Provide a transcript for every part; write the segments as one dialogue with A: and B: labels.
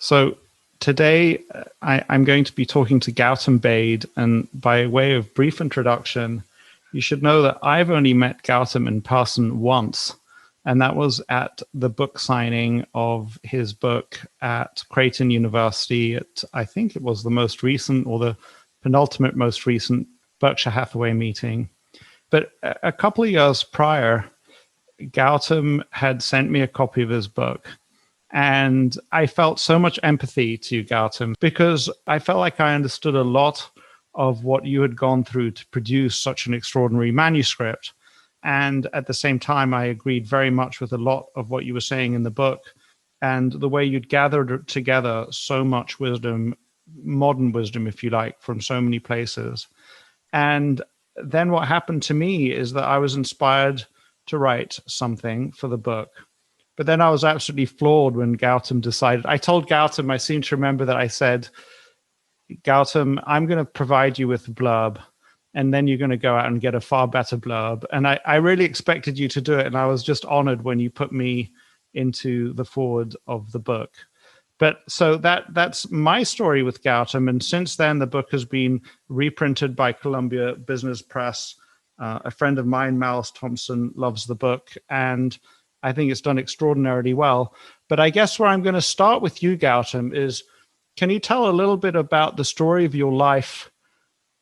A: So today I'm going to be talking to Gautam Bade, and by way of brief introduction, you should know that I've only met Gautam in person once, and that was at the book signing of his book at Creighton University at, I think it was the most recent or the penultimate most recent Berkshire Hathaway meeting. But a couple of years prior, Gautam had sent me a copy of his book. And I felt so much empathy to Gautam because I felt like I understood a lot of what you had gone through to produce such an extraordinary manuscript. And at the same time, I agreed very much with a lot of what you were saying in the book and the way you'd gathered together so much wisdom, modern wisdom, if you like, from so many places. And then what happened to me is that I was inspired to write something for the book. But then I was absolutely floored when Gautam decided. I told Gautam, I seem to remember that I said, Gautam, I'm going to provide you with a blurb, and then you're going to go out and get a far better blurb. And I really expected you to do it, and I was just honored when you put me into the foreword of the book. But so that's my story with Gautam. And since then, the book has been reprinted by Columbia Business Press. A friend of mine, Malice Thompson, loves the book, and I think it's done extraordinarily well. But I guess where I'm going to start with you, Gautam, is can you tell a little bit about the story of your life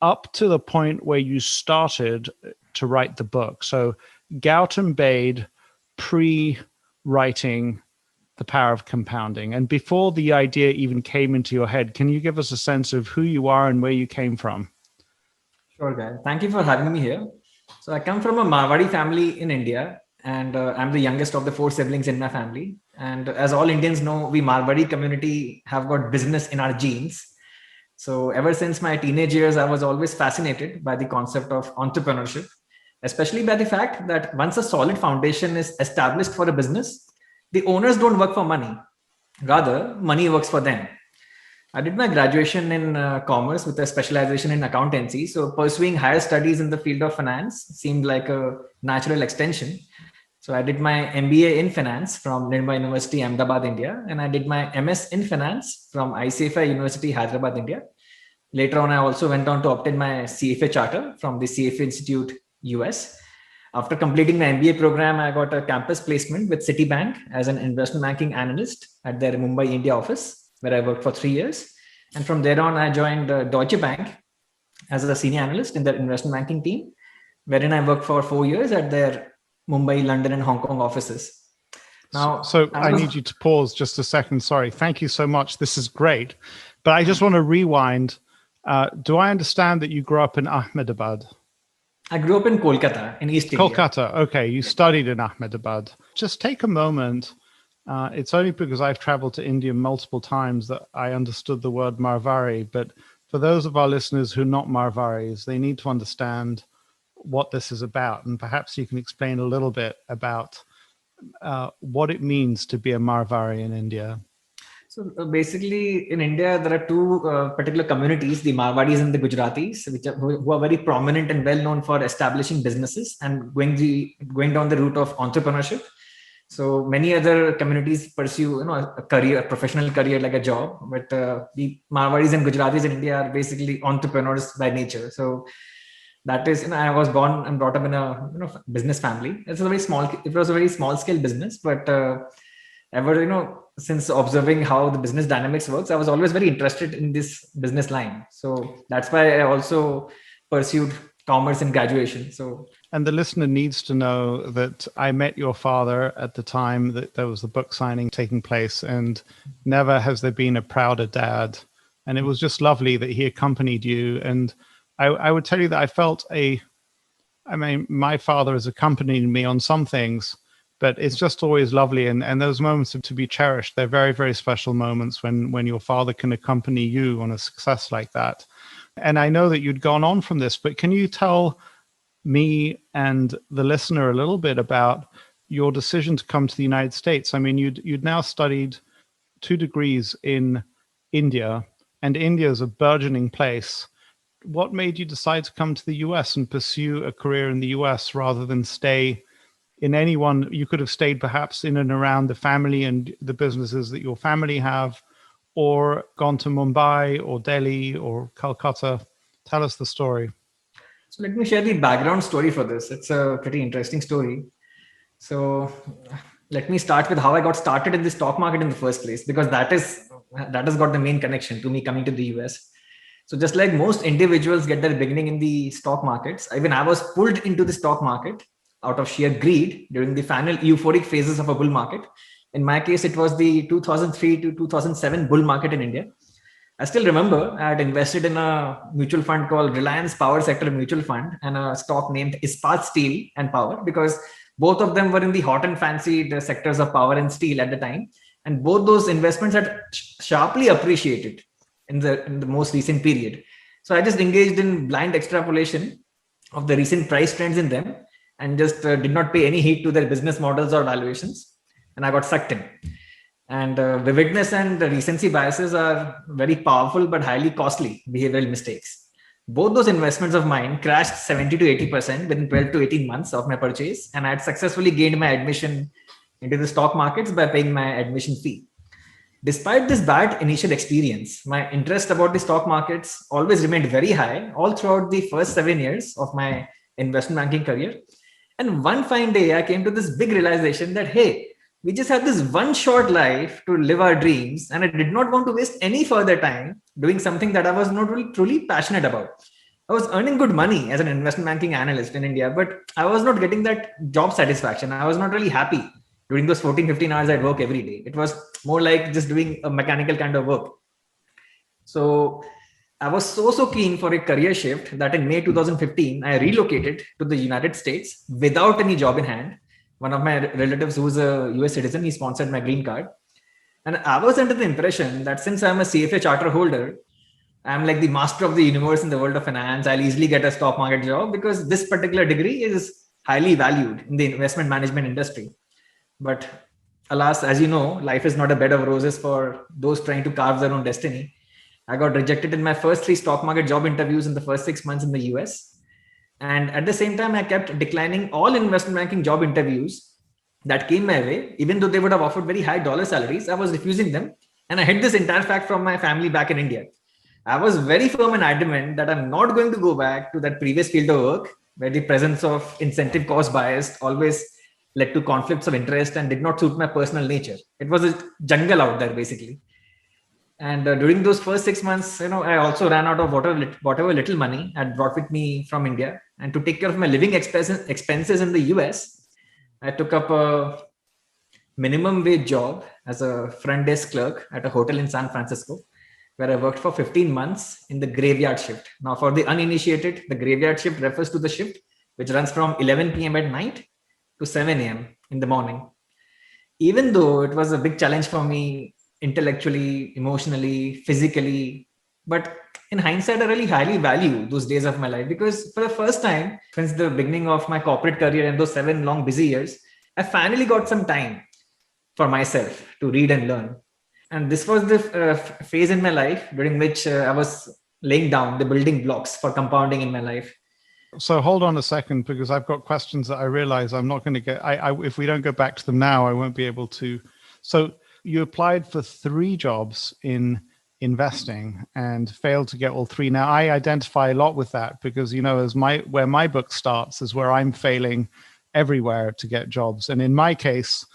A: up to the point where you started to write the book? So Gautam Bade, pre-writing The Power of Compounding, and before the idea even came into your head, can you give us a sense of who you are and where you came from?
B: Sure, Guy. Thank you for having me here. So I come from a Marwadi family in India, and I'm the youngest of the 4 siblings in my family. And as all Indians know, we Marwadi community have got business in our genes. So ever since my teenage years, I was always fascinated by the concept of entrepreneurship, especially by the fact that once a solid foundation is established for a business, the owners don't work for money. Rather, money works for them. I did my graduation in commerce with a specialization in accountancy. So pursuing higher studies in the field of finance seemed like a natural extension. So I did my MBA in finance from Nirma University, Ahmedabad, India. And I did my MS in finance from ICFI University, Hyderabad, India. Later on, I also went on to obtain my CFA charter from the CFA Institute, US. After completing my MBA program, I got a campus placement with Citibank as an investment banking analyst at their Mumbai, India office, where I worked for 3 years. And from there on, I joined Deutsche Bank as a senior analyst in their investment banking team, wherein I worked for 4 years at their Mumbai, London, and Hong Kong offices.
A: Now, so I need you to pause just a second. Sorry. Thank you so much. This is great. But I just want to rewind. Do I understand that you grew up in Ahmedabad?
B: I grew up in Kolkata, in East India.
A: Kolkata. Okay. You studied in Ahmedabad. Just take a moment. It's only because I've traveled to India multiple times that I understood the word Marwari. But for those of our listeners who are not Marwaris, they need to understand what this is about. And perhaps you can explain a little bit about what it means to be a Marwari in India.
B: So basically in India, there are 2 particular communities, the Marwadis and the Gujaratis, who are very prominent and well known for establishing businesses and going down the route of entrepreneurship. So many other communities pursue, a professional career like a job, but the Marwadis and Gujaratis in India are basically entrepreneurs by nature. So that is, I was born and brought up in a business family. It was a very small scale business, but since observing how the business dynamics works, I was always very interested in this business line. So that's why I also pursued commerce in graduation.
A: And the listener needs to know that I met your father at the time that there was the book signing taking place, and never has there been a prouder dad. And it was just lovely that he accompanied you. And I would tell you that I felt my father has accompanied me on some things, but it's just always lovely. And those moments are to be cherished. They're very, very special moments when your father can accompany you on a success like that. And I know that you'd gone on from this, but can you tell me and the listener a little bit about your decision to come to the United States? I mean, you'd now studied 2 degrees in India, and India is a burgeoning place. What made you decide to come to the US and pursue a career in the US rather than stay in anyone? You could have stayed perhaps in and around the family and the businesses that your family have, or gone to Mumbai or Delhi or Calcutta? Tell us the story.
B: So let me share the background story for this. It's a pretty interesting story. So let me start with how I got started in the stock market in the first place, because that has got the main connection to me coming to the US. So just like most individuals get their beginning in the stock markets, even I was pulled into the stock market out of sheer greed during the final euphoric phases of a bull market. In my case, it was the 2003 to 2007 bull market in India. I still remember I had invested in a mutual fund called Reliance Power Sector Mutual Fund and a stock named Ispat Steel and Power, because both of them were in the hot and fancied sectors of power and steel at the time. And both those investments had sharply appreciated in the most recent period. So I just engaged in blind extrapolation of the recent price trends in them and just did not pay any heed to their business models or valuations. And I got sucked in. And vividness and recency biases are very powerful but highly costly behavioral mistakes. Both those investments of mine crashed 70 to 80% within 12 to 18 months of my purchase. And I had successfully gained my admission into the stock markets by paying my admission fee. Despite this bad initial experience, my interest about the stock markets always remained very high all throughout the first 7 years of my investment banking career. And one fine day, I came to this big realization that, hey, we just had this one short life to live our dreams, and I did not want to waste any further time doing something that I was not really truly passionate about. I was earning good money as an investment banking analyst in India, but I was not getting that job satisfaction. I was not really happy during those 14, 15 hours I'd work every day. It was more like just doing a mechanical kind of work. So I was so keen for a career shift that in May 2015, I relocated to the United States without any job in hand. One of my relatives who's a US citizen, he sponsored my green card. And I was under the impression that since I'm a CFA charter holder, I'm like the master of the universe in the world of finance. I'll easily get a stock market job because this particular degree is highly valued in the investment management industry. But alas, as you know, life is not a bed of roses for those trying to carve their own destiny. I got rejected in my first 3 stock market job interviews in the first 6 months in the US. And at the same time, I kept declining all investment banking job interviews that came my way. Even though they would have offered very high dollar salaries, I was refusing them. And I hid this entire fact from my family back in India. I was very firm and adamant that I'm not going to go back to that previous field of work where the presence of incentive cost bias always led to conflicts of interest and did not suit my personal nature. It was a jungle out there, basically. And during those first 6 months, I also ran out of whatever little money I'd brought with me from India. And to take care of my living expenses in the US, I took up a minimum wage job as a front desk clerk at a hotel in San Francisco, where I worked for 15 months in the graveyard shift. Now, for the uninitiated, the graveyard shift refers to the shift which runs from 11 p.m. at night to 7 a.m. in the morning. Even though it was a big challenge for me intellectually, emotionally, physically, but in hindsight, I really highly value those days of my life because for the first time since the beginning of my corporate career and those 7 long busy years, I finally got some time for myself to read and learn. And this was the phase in my life during which I was laying down the building blocks for compounding in my life.
A: So hold on a second, because I've got questions that I realize I'm not going to get. If we don't go back to them now, I won't be able to. So you applied for 3 jobs in investing and failed to get all 3. Now I identify a lot with that because, where my book starts is where I'm failing everywhere to get jobs. And in my case,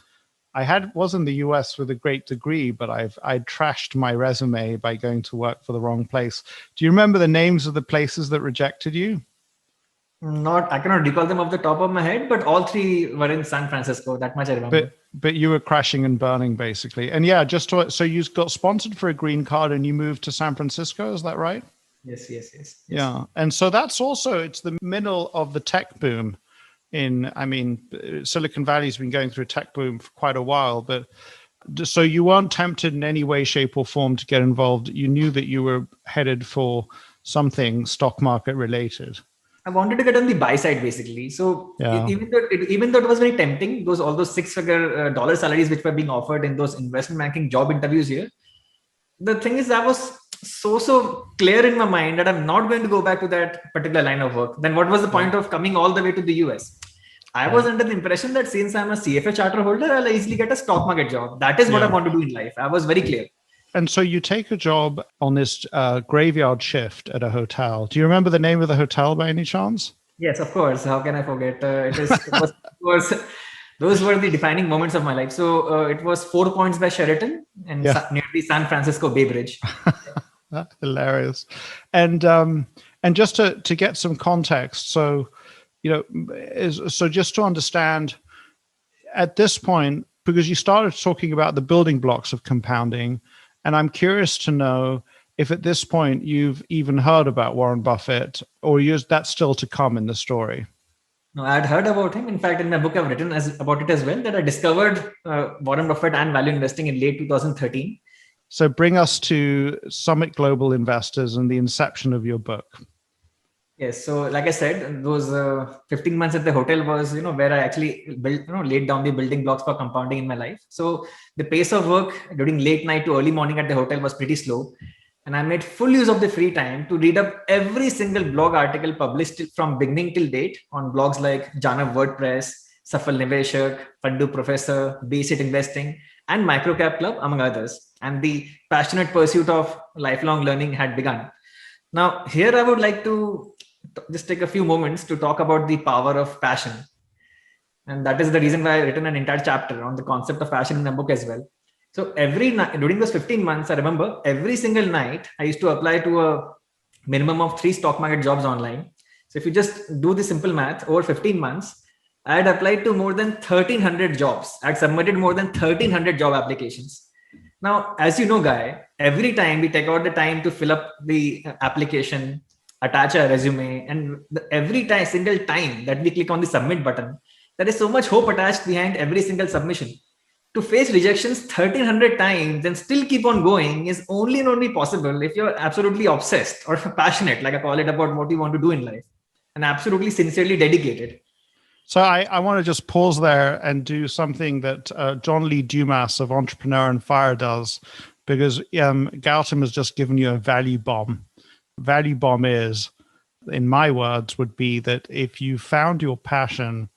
A: I was in the US with a great degree, but I trashed my resume by going to work for the wrong place. Do you remember the names of the places that rejected you?
B: I cannot recall them off the top of my head, but all 3 were in San Francisco. That much I remember.
A: But you were crashing and burning, basically. And yeah, so you got sponsored for a green card and you moved to San Francisco. Is that right?
B: Yes.
A: Yeah. And so that's also, it's the middle of the tech boom. Silicon Valley's been going through a tech boom for quite a while, but so you weren't tempted in any way, shape or form to get involved. You knew that you were headed for something stock market related.
B: I wanted to get on the buy side, basically. So yeah. even though it was very tempting, all those 6-figure dollar salaries which were being offered in those investment banking job interviews here, the thing is, I was so clear in my mind that I'm not going to go back to that particular line of work. Then what was the point of coming all the way to the US? I was under the impression that since I'm a CFA charter holder, I'll easily get a stock market job. That is what I want to do in life. I was very clear.
A: And so you take a job on this graveyard shift at a hotel. Do you remember the name of the hotel by any chance?
B: Yes, of course. How can I forget? It was those were the defining moments of my life. So it was 4 Points by Sheraton and
A: Yeah.
B: near the San Francisco Bay Bridge.
A: Hilarious. And just to get some context, so so just to understand at this point, because you started talking about the building blocks of compounding, and I'm curious to know if at this point you've even heard about Warren Buffett, or that's still to come in the story.
B: No, I had heard about him. In fact, in my book, I've written about it as well, that I discovered Warren Buffett and value investing in late 2013.
A: So bring us to Summit Global Investors and the inception of your book.
B: Yes. So like I said, those 15 months at the hotel was, where I actually laid down the building blocks for compounding in my life. So the pace of work during late night to early morning at the hotel was pretty slow. And I made full use of the free time to read up every single blog article published from beginning till date on blogs like Janav WordPress, Safal Niveshak, Fundu Professor, Basic Investing, and Microcap Club, among others. And the passionate pursuit of lifelong learning had begun. Now, here I would like to just take a few moments to talk about the power of passion. And that is the reason why I've written an entire chapter on the concept of passion in the book as well. So every night during those 15 months, I remember every single night I used to apply to a minimum of 3 stock market jobs online. So if you just do the simple math, over 15 months, I had applied to more than 1,300 jobs. I had submitted more than 1,300 job applications. Now, as you know, Guy, every time we take out the time to fill up the application, attach a resume, and single time that we click on the submit button, there is so much hope attached behind every single submission. To face rejections 1,300 times and still keep on going is only and only possible if you're absolutely obsessed or passionate, like I call it, about what you want to do in life, and absolutely sincerely dedicated.
A: So I want to just pause there and do something that John Lee Dumas of Entrepreneur and Fire does, because Gautam has just given you a value bomb. Value bomb is, in my words, would be that if you found your passion,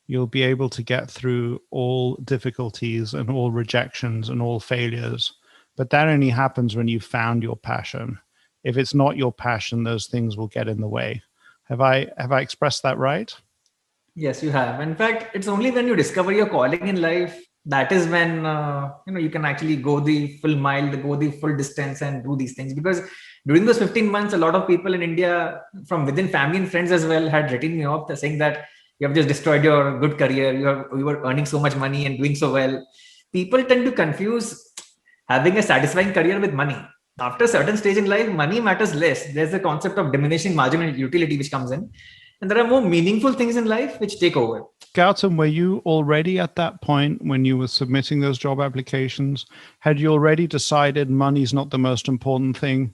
A: you'll be able to get through all difficulties and all rejections and all failures. But that only happens when you've found your passion. If it's not your passion, those things will get in the way. Have I expressed that right?
B: Yes, you have. In fact, it's only when you discover your calling in life, that is when you can actually go the full mile, go the full distance and do these things. Because during those 15 months, a lot of people in India from within family and friends as well had written me off saying that you have just destroyed your good career. You were earning so much money and doing so well. People tend to confuse having a satisfying career with money. After a certain stage in life, money matters less. There's the concept of diminishing marginal utility which comes in. And there are more meaningful things in life which take over.
A: Gautam, were you already at that point when you were submitting those job applications? Had you already decided money's not the most important thing?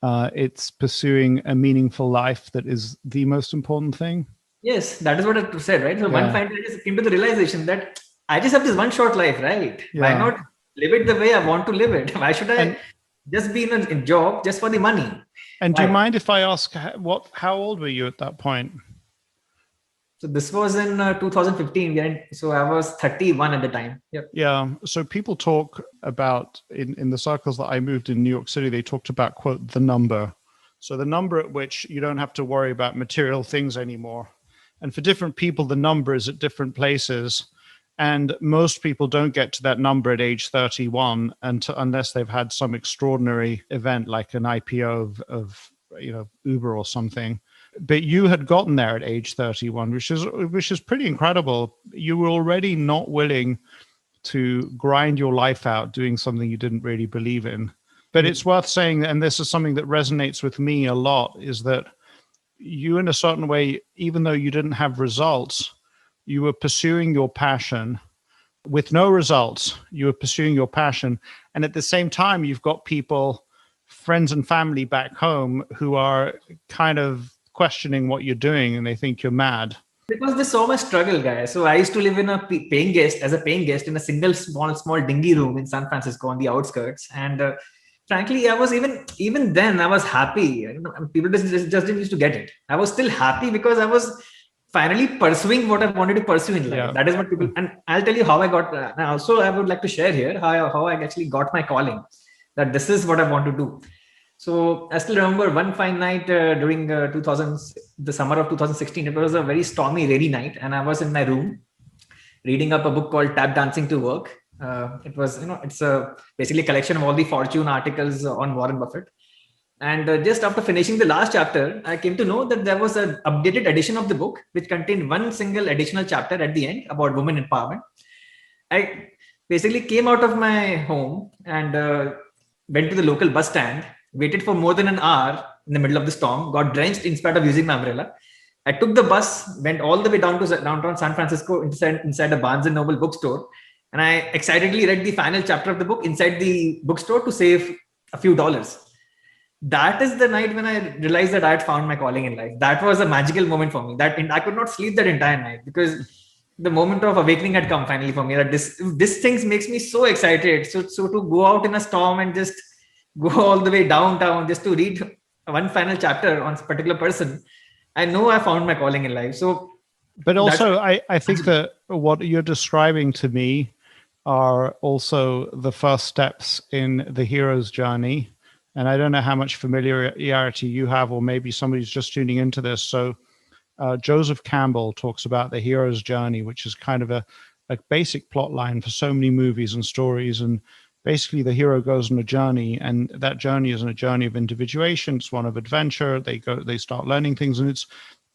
A: It's pursuing a meaningful life that is the most important thing?
B: Yes, that is what I said, right? So one fine day I just came to the realization that I just have this one short life, right? Yeah. Why not live it the way I want to live it? Why should I just be in a job just for the money?
A: And do you mind if I ask how old were you at that point?
B: So this was in 2015. So I was 31 at the time. Yep.
A: Yeah. So people talk about in the circles that I moved in New York City, they talked about, quote, the number. So the number at which you don't have to worry about material things anymore. And for different people, the number is at different places. And most people don't get to that number at age 31 unless they've had some extraordinary event like an IPO of Uber or something. But you had gotten there at age 31, which is pretty incredible. You were already not willing to grind your life out doing something you didn't really believe in. But it's worth saying, and this is something that resonates with me a lot, is that you, in a certain way, even though you didn't have results, you were pursuing your passion with no results. You were pursuing your passion. And at the same time, you've got people, friends and family back home, who are kind of questioning what you're doing and they think you're mad.
B: Because there's so much struggle, guys. So I used to live in a paying guest in a single small dingy room in San Francisco on the outskirts. And frankly, I was even then I was happy. People just didn't used to get it. I was still happy because I was finally pursuing what I wanted to pursue in life. Yeah. That is what people, and I'll tell you how I got. Also, I would like to share here how I actually got my calling. that this is what I want to do. So I still remember one fine night during the summer of 2016. It was a very stormy, rainy night, and I was in my room reading up a book called Tap Dancing to Work. It was, it's basically a collection of all the Fortune articles on Warren Buffett. And just after finishing the last chapter, I came to know that there was an updated edition of the book which contained one single additional chapter at the end about women empowerment. I basically came out of my home and went to the local bus stand, waited for more than an hour in the middle of the storm, got drenched in spite of using my umbrella. I took the bus, went all the way down to downtown San Francisco inside a Barnes and Noble bookstore, and I excitedly read the final chapter of the book inside the bookstore to save a few dollars. That is the night when I realized that I had found my calling in life. That was a magical moment for me. That I could not sleep that entire night because the moment of awakening had come finally for me. That this things makes me so excited. So to go out in a storm and just go all the way downtown just to read one final chapter on a particular person, I know I found my calling in life. So,
A: but also I think that what you're describing to me are also the first steps in the hero's journey. And I don't know how much familiarity you have, or maybe somebody's just tuning into this. So Joseph Campbell talks about the hero's journey, which is kind of a basic plot line for so many movies and stories. And basically the hero goes on a journey, and that journey isn't a journey of individuation. It's one of adventure. They start learning things, and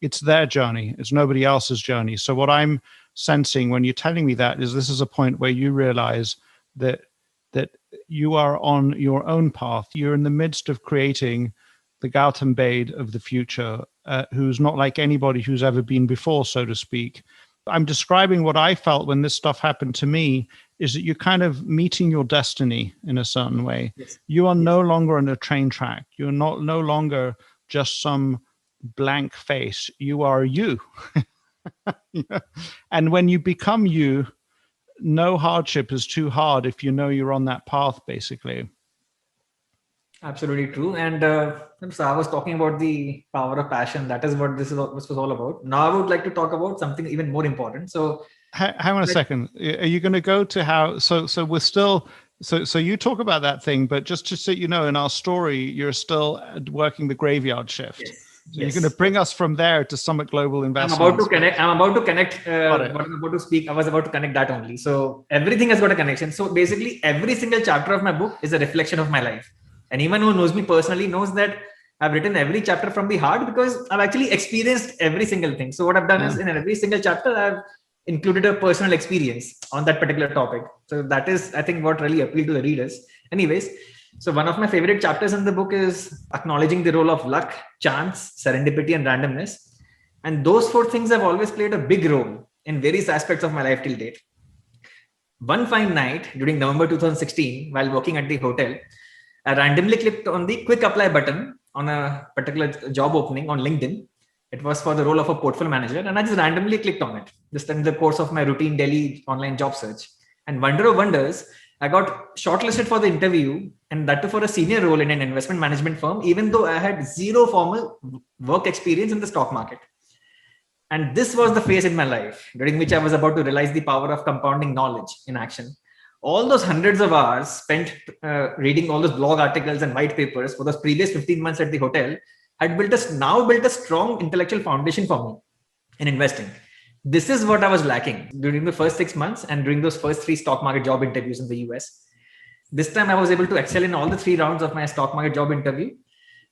A: it's their journey. It's nobody else's journey. So what I'm sensing when you're telling me that is this is a point where you realize that you are on your own path. You're in the midst of creating the Gautam Bade of the future, who's not like anybody who's ever been before, so to speak. I'm describing what I felt when this stuff happened to me, is that you're kind of meeting your destiny in a certain way.
B: Yes.
A: You are no longer on a train track. You're no longer just some blank face. You are you. And when you become you, no hardship is too hard if you know you're on that path, basically.
B: Absolutely true. And so I was talking about the power of passion. That is what this was all about. Now I would like to talk about something even more important. So
A: hang on a second. Are you going to go to how? So we're still. So you talk about that thing, but just so you know, in our story, you're still working the graveyard shift.
B: Yes.
A: So you're going to bring us from there to Summit Global Investments.
B: I'm about to connect what I'm about to speak. I was about to connect that only. So everything has got a connection. So basically, every single chapter of my book is a reflection of my life. Anyone who knows me personally knows that I've written every chapter from the heart because I've actually experienced every single thing. So what I've done is in every single chapter, I've included a personal experience on that particular topic. So that is, I think, what really appealed to the readers. Anyways, so one of my favorite chapters in the book is acknowledging the role of luck, chance, serendipity, and randomness. And those four things have always played a big role in various aspects of my life till date. One fine night during November 2016, while working at the hotel, I randomly clicked on the quick apply button on a particular job opening on LinkedIn. It was for the role of a portfolio manager, and I just randomly clicked on it just in the course of my routine daily online job search. And wonder of wonders, I got shortlisted for the interview, and that too for a senior role in an investment management firm, even though I had zero formal work experience in the stock market. And this was the phase in my life during which I was about to realize the power of compounding knowledge in action. All those hundreds of hours spent reading all those blog articles and white papers for those previous 15 months at the hotel had built a strong intellectual foundation for me in investing. This is what I was lacking during the first 6 months and during those first 3 stock market job interviews in the US. This time I was able to excel in all the 3 rounds of my stock market job interview,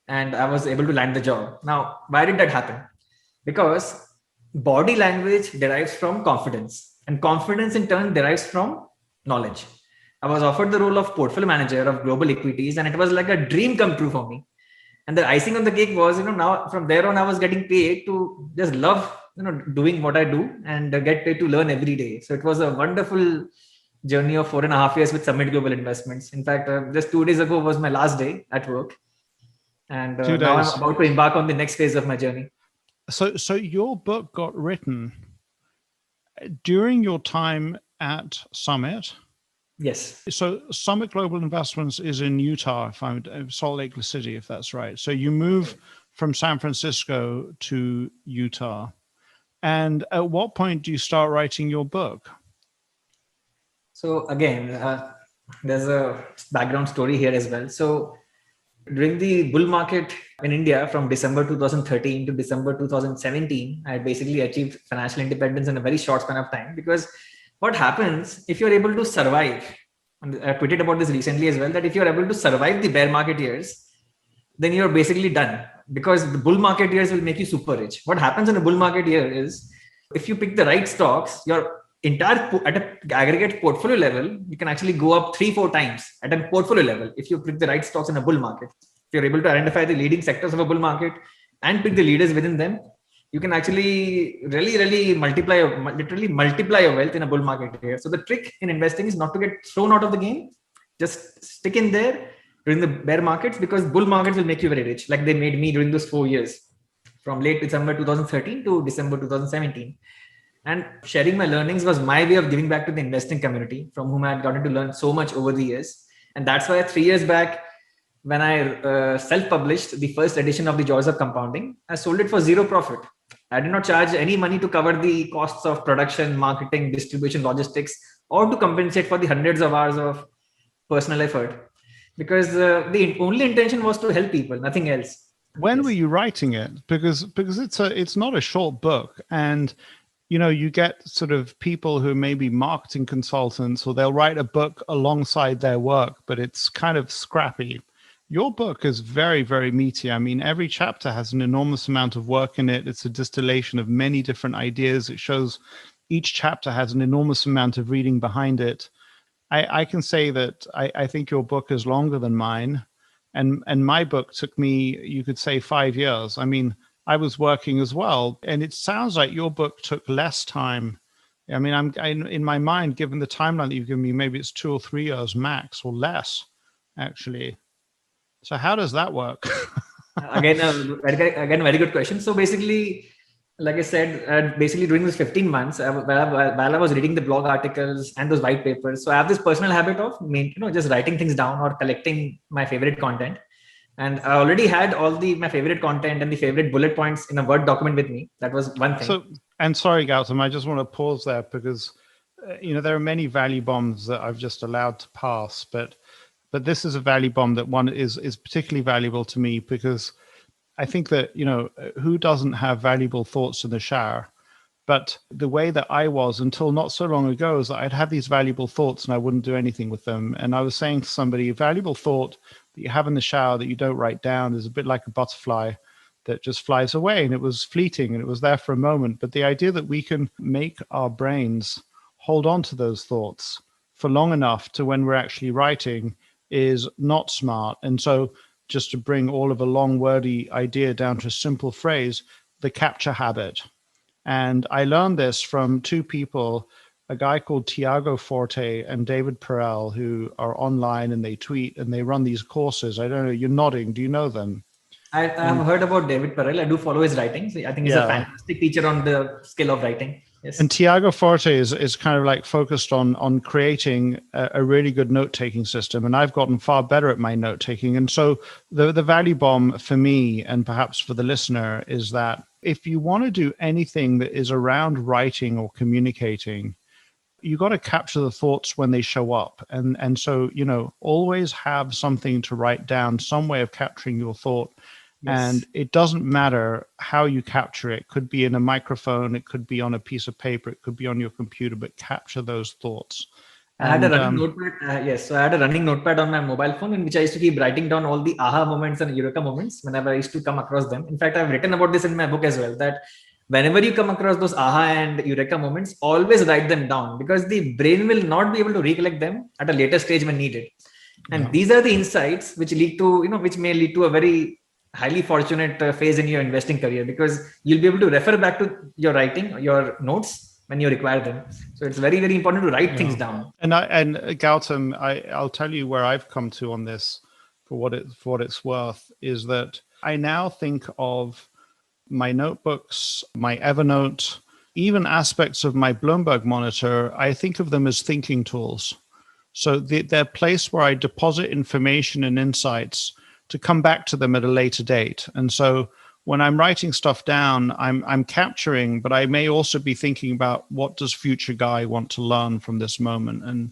B: and I was able to land the job. Now, why did that happen? Because body language derives from confidence, and confidence in turn derives from knowledge. I was offered the role of portfolio manager of global equities, and it was like a dream come true for me. And the icing on the cake was, now from there on, I was getting paid to just love, doing what I do and get paid to learn every day. So it was a wonderful journey of 4.5 years with Summit Global Investments. In fact, just 2 days ago was my last day at work. And now I'm about to embark on the next phase of my journey.
A: So your book got written during your time at Summit.
B: Yes.
A: So Summit Global Investments is in Utah, if I'm Salt Lake City, if that's right. So you move from San Francisco to Utah. And at what point do you start writing your book?
B: So again, There's a background story here as well. So during the bull market in India from December 2013 to December 2017, I basically achieved financial independence in a very short span of time. Because what happens if you're able to survive, and I tweeted about this recently as well, that if you're able to survive the bear market years, then you're basically done, because the bull market years will make you super rich. What happens in a bull market year is, if you pick the right stocks, your at an aggregate portfolio level, you can actually go up 3-4 times at a portfolio level if you pick the right stocks in a bull market. If you're able to identify the leading sectors of a bull market and pick the leaders within them, you can actually really literally multiply your wealth in a bull market here. So the trick in investing is not to get thrown out of the game. Just stick in there during the bear markets, because bull markets will make you very rich, like they made me during those 4 years from late December 2013 to December 2017. And sharing my learnings was my way of giving back to the investing community, from whom I had gotten to learn so much over the years. And that's why 3 years back, when I self-published the first edition of The Joys of Compounding, I sold it for zero profit. I did not charge any money to cover the costs of production, marketing, distribution, logistics, or to compensate for the hundreds of hours of personal effort, because the only intention was to help people, nothing else.
A: When were you writing it? Because it's not a short book, and you get sort of people who may be marketing consultants, or they'll write a book alongside their work, but it's kind of scrappy. Your book is very, very meaty. I mean, every chapter has an enormous amount of work in it. It's a distillation of many different ideas. It shows each chapter has an enormous amount of reading behind it. I can say that I think your book is longer than mine. And my book took me, you could say, 5 years. I mean, I was working as well. And it sounds like your book took less time. I mean, I'm in my mind, given the timeline that you've given me, maybe it's 2 or 3 years max, or less, actually. So how does that work?
B: Again, very good question. So basically, like I said, basically during these 15 months, while I was reading the blog articles and those white papers, so I have this personal habit of just writing things down or collecting my favorite content. And I already had all my favorite content and the favorite bullet points in a Word document with me. That was one thing.
A: So, and sorry, Gautam, I just want to pause there, because there are many value bombs that I've just allowed to pass, but this is a value bomb that one is particularly valuable to me, because I think that, who doesn't have valuable thoughts in the shower? But the way that I was until not so long ago is that I'd have these valuable thoughts and I wouldn't do anything with them. And I was saying to somebody, a valuable thought that you have in the shower that you don't write down is a bit like a butterfly that just flies away, and it was fleeting and it was there for a moment. But the idea that we can make our brains hold on to those thoughts for long enough to when we're actually writing is not smart. And so, just to bring all of a long wordy idea down to a simple phrase, the capture habit. And I learned this from two people, a guy called Tiago Forte and David Perel, who are online and they tweet and they run these courses. I don't know, you're nodding. Do you know them?
B: I have heard about David Perel. I do follow his writing. So I think he's a fantastic teacher on the skill of writing. Yes.
A: And Tiago Forte is kind of like focused on creating a really good note-taking system. And I've gotten far better at my note-taking. And so the value bomb for me, and perhaps for the listener, is that if you want to do anything that is around writing or communicating, you got to capture the thoughts when they show up. And so, always have something to write down, some way of capturing your thought. Yes. And it doesn't matter how you capture it. It could be in a microphone, it could be on a piece of paper, it could be on your computer, but capture those thoughts.
B: I had a running notepad. So I had a running notepad on my mobile phone, in which I used to keep writing down all the aha moments and eureka moments whenever I used to come across them. In fact, I've written about this in my book as well, that whenever you come across those aha and eureka moments, always write them down, because the brain will not be able to recollect them at a later stage when needed. And these are the insights which lead to, which may lead to a very highly fortunate phase in your investing career, because you'll be able to refer back to your writing, your notes, when you require them. So it's very, very important to write things down.
A: And Gautam, I'll tell you where I've come to on this, for what it's worth, is that I now think of my notebooks, my Evernote, even aspects of my Bloomberg monitor. I think of them as thinking tools. So they're a place where I deposit information and insights to come back to them at a later date. And so when I'm writing stuff down, I'm capturing, but I may also be thinking about, what does future Guy want to learn from this moment?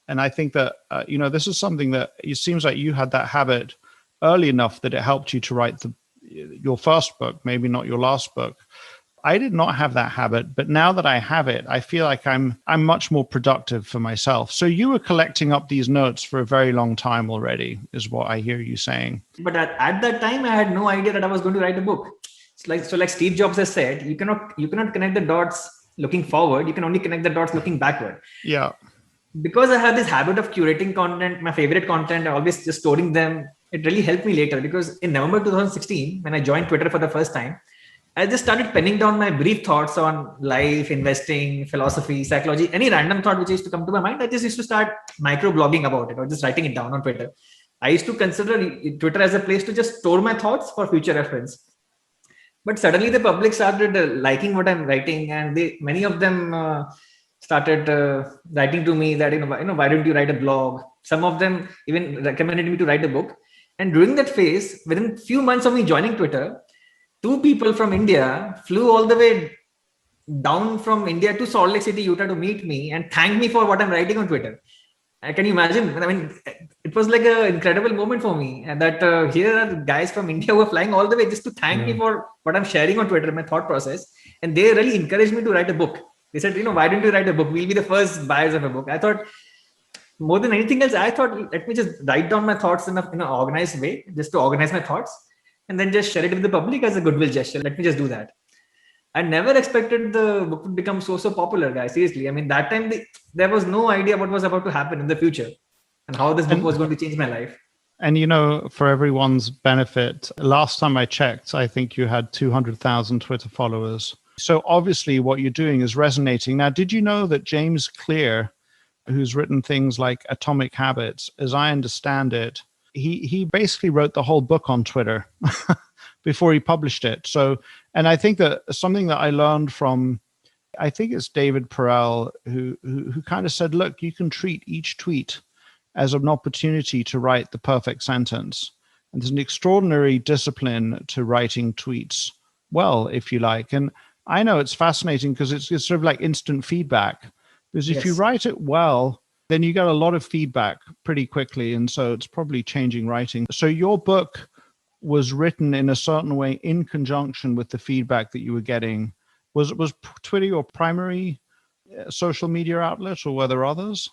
A: And I think that, this is something that it seems like you had that habit early enough that it helped you to write your first book, maybe not your last book. I did not have that habit, but now that I have it, I feel like I'm much more productive for myself. So you were collecting up these notes for a very long time already, is what I hear you saying.
B: But at that time, I had no idea that I was going to write a book. Like Steve Jobs has said, you cannot connect the dots looking forward. You can only connect the dots looking backward.
A: Yeah.
B: Because I have this habit of curating content, my favorite content, I always just storing them. It really helped me later, because in November 2016, when I joined Twitter for the first time, I just started penning down my brief thoughts on life, investing, philosophy, psychology, any random thought which used to come to my mind. I just used to start micro-blogging about it or just writing it down on Twitter. I used to consider Twitter as a place to just store my thoughts for future reference. But suddenly the public started liking what I'm writing, and many of them started writing to me that, why don't you write a blog? Some of them even recommended me to write a book. And during that phase, within few months of me joining Twitter, 2 people from India flew all the way down from India to Salt Lake City, Utah to meet me and thank me for what I'm writing on Twitter. Can you imagine? I mean, it was like an incredible moment for me, and that here are guys from India who are flying all the way just to thank me for what I'm sharing on Twitter, my thought process. And they really encouraged me to write a book. They said, why don't you write a book? We'll be the first buyers of a book. I thought, more than anything else, I thought, let me just write down my thoughts in an organized way, just to organize my thoughts, and then just share it with the public as a goodwill gesture. Let me just do that. I never expected the book would become so popular, guys. Seriously. I mean, that time there was no idea what was about to happen in the future and how this book was going to change my life.
A: And, for everyone's benefit, last time I checked, I think you had 200,000 Twitter followers. So obviously what you're doing is resonating. Now, did you know that James Clear, who's written things like Atomic Habits, as I understand it, he basically wrote the whole book on Twitter before he published it. So, and I think that something that I learned from, I think it's David Perel, who kind of said, look, you can treat each tweet as an opportunity to write the perfect sentence. And there's an extraordinary discipline to writing tweets well, if you like. And I know it's fascinating because it's sort of like instant feedback. Because if you write it well, then you get a lot of feedback pretty quickly. And so it's probably changing writing. So your book was written in a certain way in conjunction with the feedback that you were getting. Was Twitter your primary social media outlet, or were there others?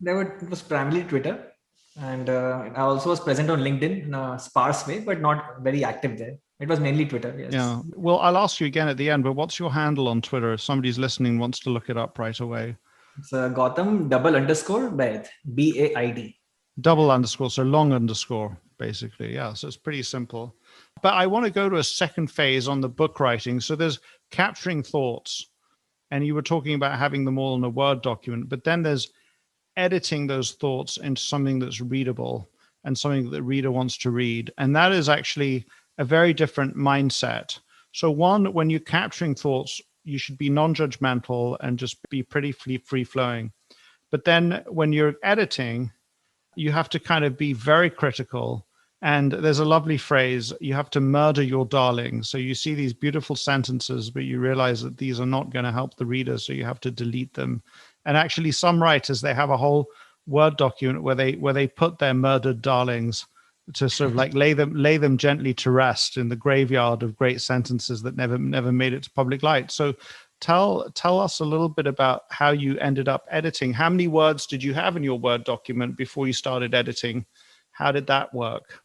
B: It was primarily Twitter. And I also was present on LinkedIn in a sparse way, but not very active there. It was mainly Twitter, yes.
A: Yeah. Well, I'll ask you again at the end, but what's your handle on Twitter if somebody's listening wants to look it up right away?
B: It's Gautam _Baid, BAID.
A: _, so long underscore, basically. Yeah, so it's pretty simple. But I want to go to a second phase on the book writing. So there's capturing thoughts, and you were talking about having them all in a Word document, but then there's editing those thoughts into something that's readable and something that the reader wants to read. And that is actually a very different mindset. So one, when you're capturing thoughts, you should be non-judgmental and just be pretty free-flowing. But then when you're editing, you have to kind of be very critical. And there's a lovely phrase, you have to murder your darlings. So you see these beautiful sentences, but you realize that these are not going to help the reader, so you have to delete them. And actually some writers, they have a whole Word document where they put their murdered darlings to sort of like lay them gently to rest in the graveyard of great sentences that never made it to public light. So tell us a little bit about how you ended up editing. How many words did you have in your Word document before you started editing? How did that work?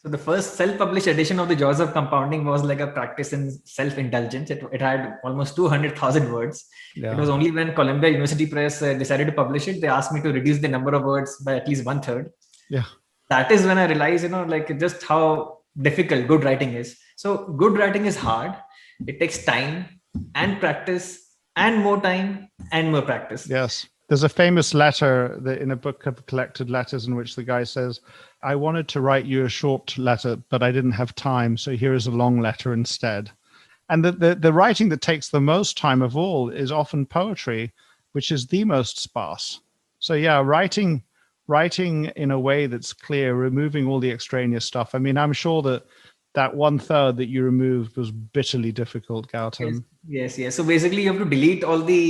B: So the first self-published edition of The Jaws of Compounding was like a practice in self-indulgence. It had almost 200,000 words. Yeah. It was only when Columbia University Press decided to publish it, they asked me to reduce the number of words by at least 1/3.
A: Yeah.
B: That is when I realized, just how difficult good writing is. So good writing is hard. It takes time and practice and more time and more practice.
A: Yes. There's a famous letter that in a book of collected letters in which the guy says, I wanted to write you a short letter, but I didn't have time. So here is a long letter instead. And the writing that takes the most time of all is often poetry, which is the most sparse. So yeah, writing in a way that's clear, removing all the extraneous stuff. I mean, I'm sure that that 1/3 that you removed was bitterly difficult,
B: Yes,
A: Gautam.
B: yes. So basically, you have to delete all the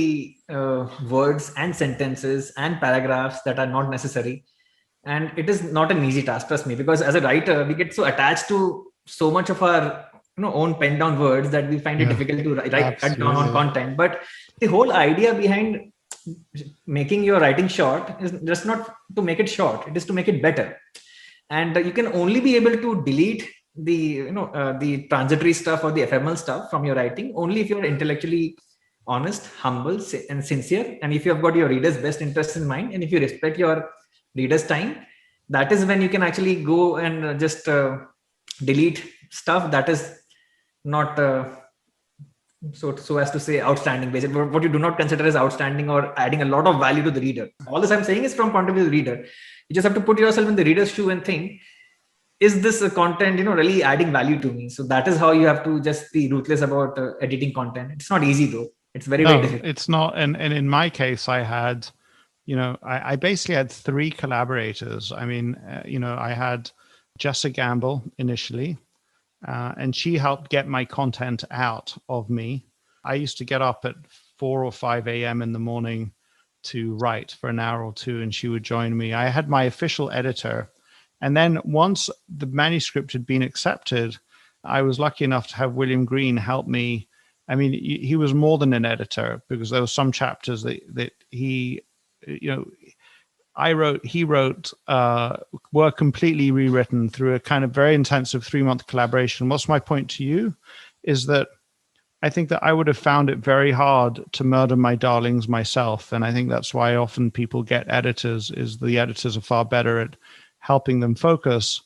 B: words and sentences and paragraphs that are not necessary. And it is not an easy task, trust me, because as a writer, we get so attached to so much of our own pen down words that we find it
A: Yeah,
B: difficult to cut down on
A: absolutely.
B: content. But the whole idea behind making your writing short is just not to make it short; it is to make it better. And you can only be able to delete the transitory stuff or the ephemeral stuff from your writing only if you're intellectually honest, humble, and sincere, and if you have got your reader's best interest in mind, and if you respect your reader's time. That is when you can actually go and just delete stuff that is not so as to say outstanding, basically what you do not consider as outstanding or adding a lot of value to the reader. All this I'm saying is from point of view of the reader. You just have to put yourself in the reader's shoe and think, is this content really adding value to me? So that is how you have to just be ruthless about editing content. It's not easy though. It's very, very
A: No,
B: difficult.
A: it's not. And in my case, I had, I basically had three collaborators. I mean, I had Jessa Gamble initially, and she helped get my content out of me. I used to get up at 4 or 5 a.m. in the morning to write for an hour or two, and she would join me. I had my official editor. And then once the manuscript had been accepted, I was lucky enough to have William Green help me. I mean, he was more than an editor, because there were some chapters that he, he wrote, were completely rewritten through a kind of very intensive 3-month collaboration. What's my point to you is that I think that I would have found it very hard to murder my darlings myself. And I think that's why often people get editors, is the editors are far better at helping them focus.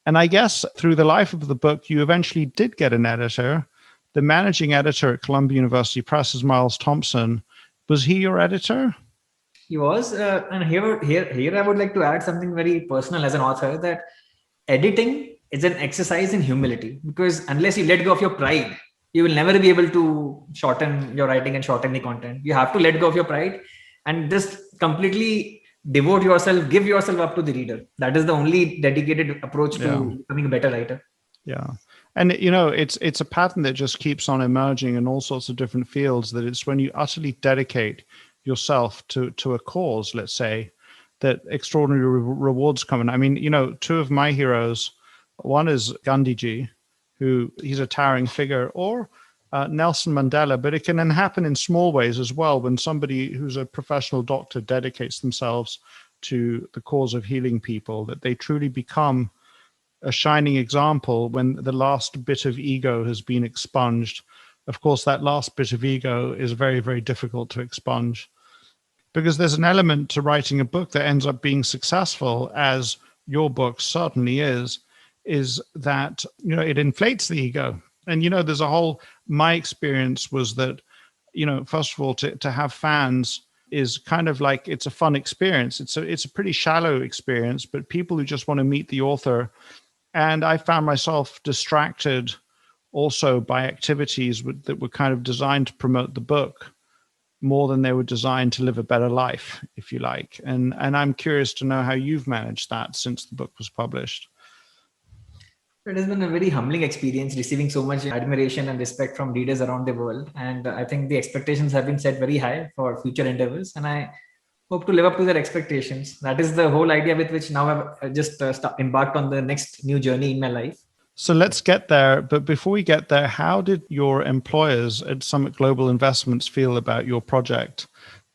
A: And I guess through the life of the book, you eventually did get an editor. The managing editor at Columbia University Press is Miles Thompson. Was he your editor?
B: He was, and here I would like to add something very personal as an author, that editing is an exercise in humility, because unless you let go of your pride, you will never be able to shorten your writing and shorten the content. You have to let go of your pride and just completely devote yourself, give yourself up to the reader. That is the only dedicated approach to becoming a better writer.
A: Yeah. And it's a pattern that just keeps on emerging in all sorts of different fields, that it's when you utterly dedicate yourself to a cause, let's say, that extraordinary rewards come in. I mean, two of my heroes, one is Gandhiji, who he's a towering figure, or Nelson Mandela, but it can then happen in small ways as well, when somebody who's a professional doctor dedicates themselves to the cause of healing people, that they truly become a shining example when the last bit of ego has been expunged. Of course, that last bit of ego is very, very difficult to expunge, because there's an element to writing a book that ends up being successful, as your book certainly is that, it inflates the ego. And, there's a whole, my experience was that, first of all, to have fans is kind of like, it's a fun experience. It's a pretty shallow experience, but people who just want to meet the author. And I found myself distracted also by activities that were kind of designed to promote the book more than they were designed to live a better life, if you like. And I'm curious to know how you've managed that since the book was published.
B: It has been a very humbling experience, receiving so much admiration and respect from readers around the world. And I think the expectations have been set very high for future endeavors. And I hope to live up to their expectations. That is the whole idea with which now I've just embarked on the next new journey in my life.
A: So let's get there. But before we get there, how did your employers at Summit Global Investments feel about your project?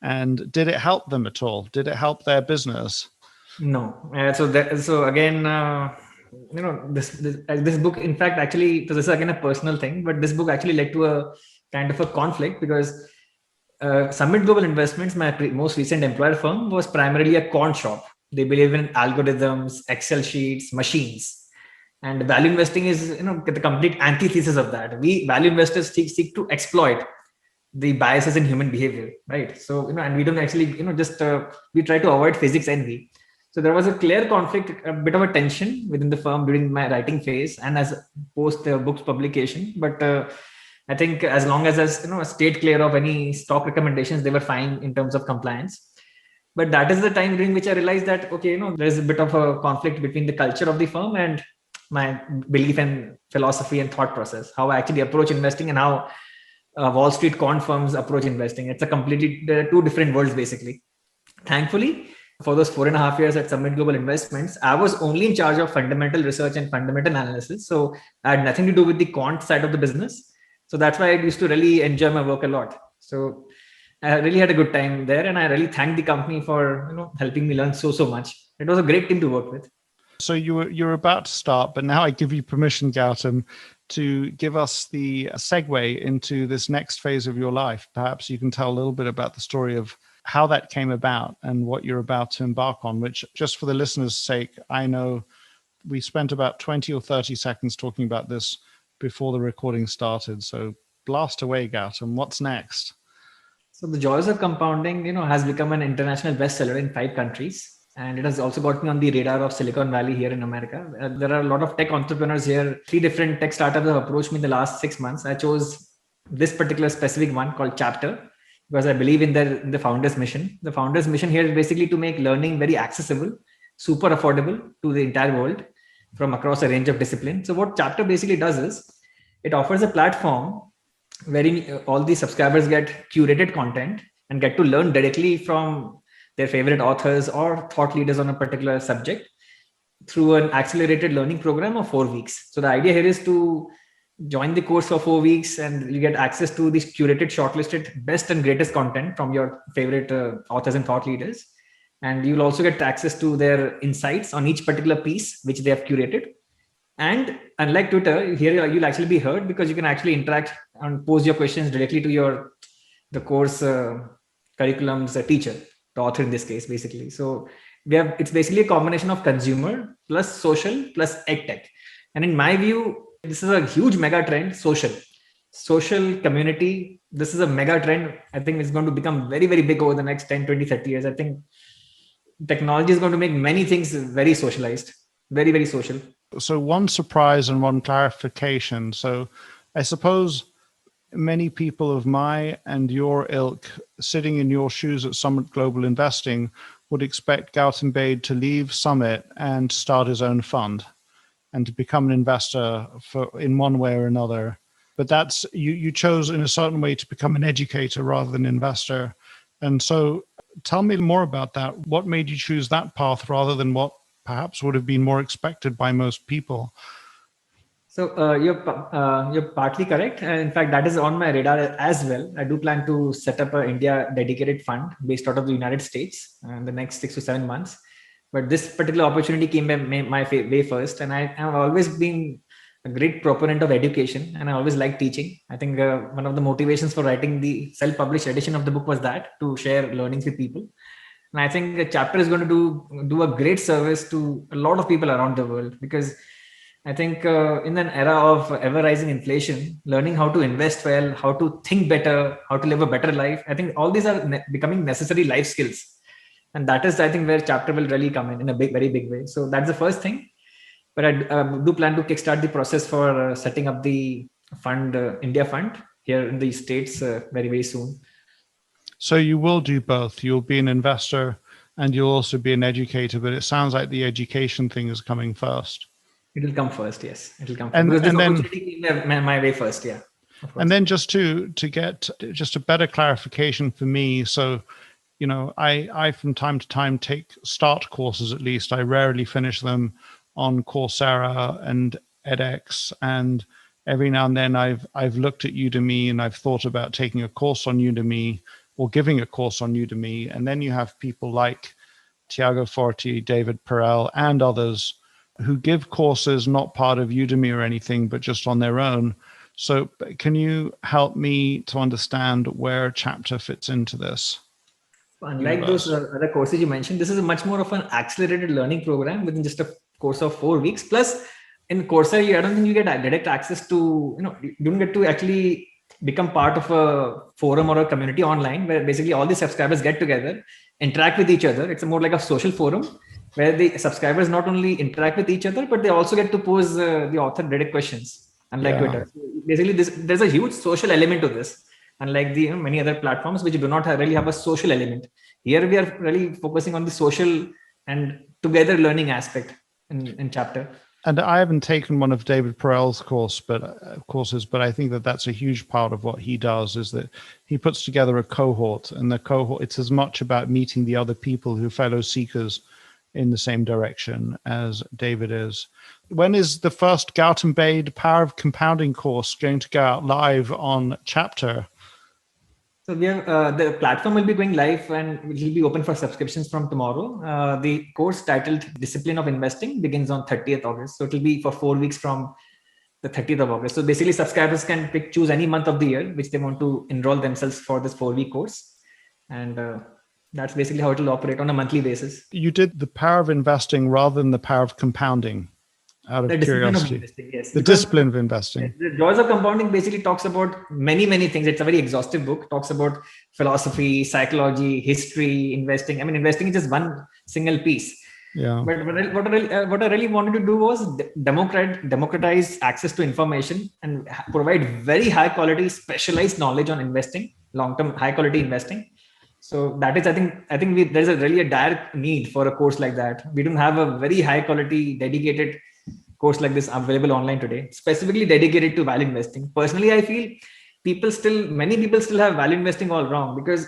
A: And did it help them at all? Did it help their business?
B: No. So again, this book, in fact, actually, so this is again a personal thing, but this book actually led to a kind of a conflict, because Summit Global Investments, my most recent employer firm, was primarily a quant shop. They believe in algorithms, Excel sheets, machines. And value investing is, the complete antithesis of that. We value investors seek to exploit the biases in human behavior, right? So, and we don't actually, we try to avoid physics envy. So there was a clear conflict, a bit of a tension within the firm during my writing phase and as post the book's publication. But I think as long as stayed clear of any stock recommendations, they were fine in terms of compliance. But that is the time during which I realized that, okay, there is a bit of a conflict between the culture of the firm and my belief and philosophy and thought process, how I actually approach investing and how Wall Street quant firms approach investing. It's a completely two different worlds, basically. Thankfully, for those 4.5 years at Summit Global Investments, I was only in charge of fundamental research and fundamental analysis. So I had nothing to do with the quant side of the business. So that's why I used to really enjoy my work a lot. So I really had a good time there, and I really thank the company for helping me learn so much. It was a great team to work with.
A: So you're about to start, but now I give you permission, Gautam, to give us the segue into this next phase of your life. Perhaps you can tell a little bit about the story of how that came about and what you're about to embark on, which, just for the listeners' sake, I know we spent about 20 or 30 seconds talking about this before the recording started. So blast away, Gautam. What's next?
B: So the joys of compounding, has become an international bestseller in 5 countries. And it has also got me on the radar of Silicon Valley here in America. There are a lot of tech entrepreneurs here. 3 different tech startups have approached me in the last 6 months. I chose this particular specific one called Chapter because I believe in the founder's mission. The founder's mission here is basically to make learning very accessible, super affordable to the entire world from across a range of disciplines. So what Chapter basically does is it offers a platform wherein all the subscribers get curated content and get to learn directly from their favorite authors or thought leaders on a particular subject through an accelerated learning program of 4 weeks. So the idea here is to join the course for 4 weeks and you get access to this curated, shortlisted, best and greatest content from your favorite authors and thought leaders. And you'll also get access to their insights on each particular piece, which they have curated. And unlike Twitter, here you'll actually be heard because you can actually interact and pose your questions directly to the course curriculum's teacher, the author in this case, basically. So it's basically a combination of consumer plus social plus edtech. And in my view, this is a huge mega trend, social community. This is a mega trend. I think it's going to become very, very big over the next 10, 20, 30 years. I think technology is going to make many things very socialized, very, very social.
A: So one surprise and one clarification. So I suppose many people of my and your ilk sitting in your shoes at Summit Global Investing would expect Gautam Baid to leave Summit and start his own fund and to become an investor in one way or another. But that's you chose in a certain way to become an educator rather than an investor. And so tell me more about that. What made you choose that path rather than what perhaps would have been more expected by most people?
B: So you're partly correct. In fact, that is on my radar as well. I do plan to set up an India dedicated fund based out of the United States in the next 6 to 7 months. But this particular opportunity came my way first. And I have always been a great proponent of education and I always like teaching. I think one of the motivations for writing the self-published edition of the book was that, to share learnings with people. And I think the Chapter is going to do a great service to a lot of people around the world, because I think in an era of ever rising inflation, learning how to invest well, how to think better, how to live a better life, I think all these are becoming necessary life skills. And that is, I think, where Chapter will really come in a very big way. So that's the first thing. But I do plan to kickstart the process for setting up the fund, India fund here in the States very, very soon.
A: So you will do both. You'll be an investor and you'll also be an educator, but it sounds like the education thing is coming first.
B: It will come first, yes. It will come first. Because this opportunity came my way first, yeah.
A: And then just to get just a better clarification for me, so I from time to time take start courses. At least I rarely finish them on Coursera and edX, and every now and then I've looked at Udemy and I've thought about taking a course on Udemy or giving a course on Udemy. And then you have people like Tiago Forti, David Perel, and others who give courses not part of Udemy or anything, but just on their own. So can you help me to understand where Chapter fits into this?
B: Unlike those other courses you mentioned, this is much more of an accelerated learning program within just a course of 4 weeks. Plus, in Coursera, I don't think you get direct access to, you don't get to actually become part of a forum or a community online where basically all the subscribers get together, interact with each other. It's more like a social forum where the subscribers not only interact with each other, but they also get to pose the author direct questions, unlike Twitter. So basically, there's a huge social element to this, unlike the many other platforms which do not really have a social element. Here we are really focusing on the social and together learning aspect in Chapter.
A: And I haven't taken one of David Perel's courses, but I think that that's a huge part of what he does, is that he puts together a cohort, and the cohort, it's as much about meeting the other people who are fellow seekers in the same direction as David is. When is the first Gautam Bade Power of Compounding course going to go out live on Chapter?
B: So we are, the platform will be going live and it will be open for subscriptions from tomorrow. The course titled Discipline of Investing begins on 30th August. So it will be for 4 weeks from the 30th of August. So basically subscribers can choose any month of the year which they want to enroll themselves for this 4-week course. And that's basically how it will operate on a monthly basis.
A: You did the power of investing rather than the power of compounding, out of curiosity.
B: Investing, yes.
A: The discipline of investing.
B: The Joys of Compounding basically talks about many things. It's a very exhaustive book. Talks about philosophy, psychology, history, investing. I mean, investing is just one single piece.
A: Yeah.
B: But what I really wanted to do was democratize access to information and provide very high quality, specialized knowledge on investing, long-term, high quality investing. So that is, I think there's a dire need for a course like that. We don't have a very high quality, dedicated course like this available online today, specifically dedicated to value investing. Personally, I feel many people still have value investing all wrong, because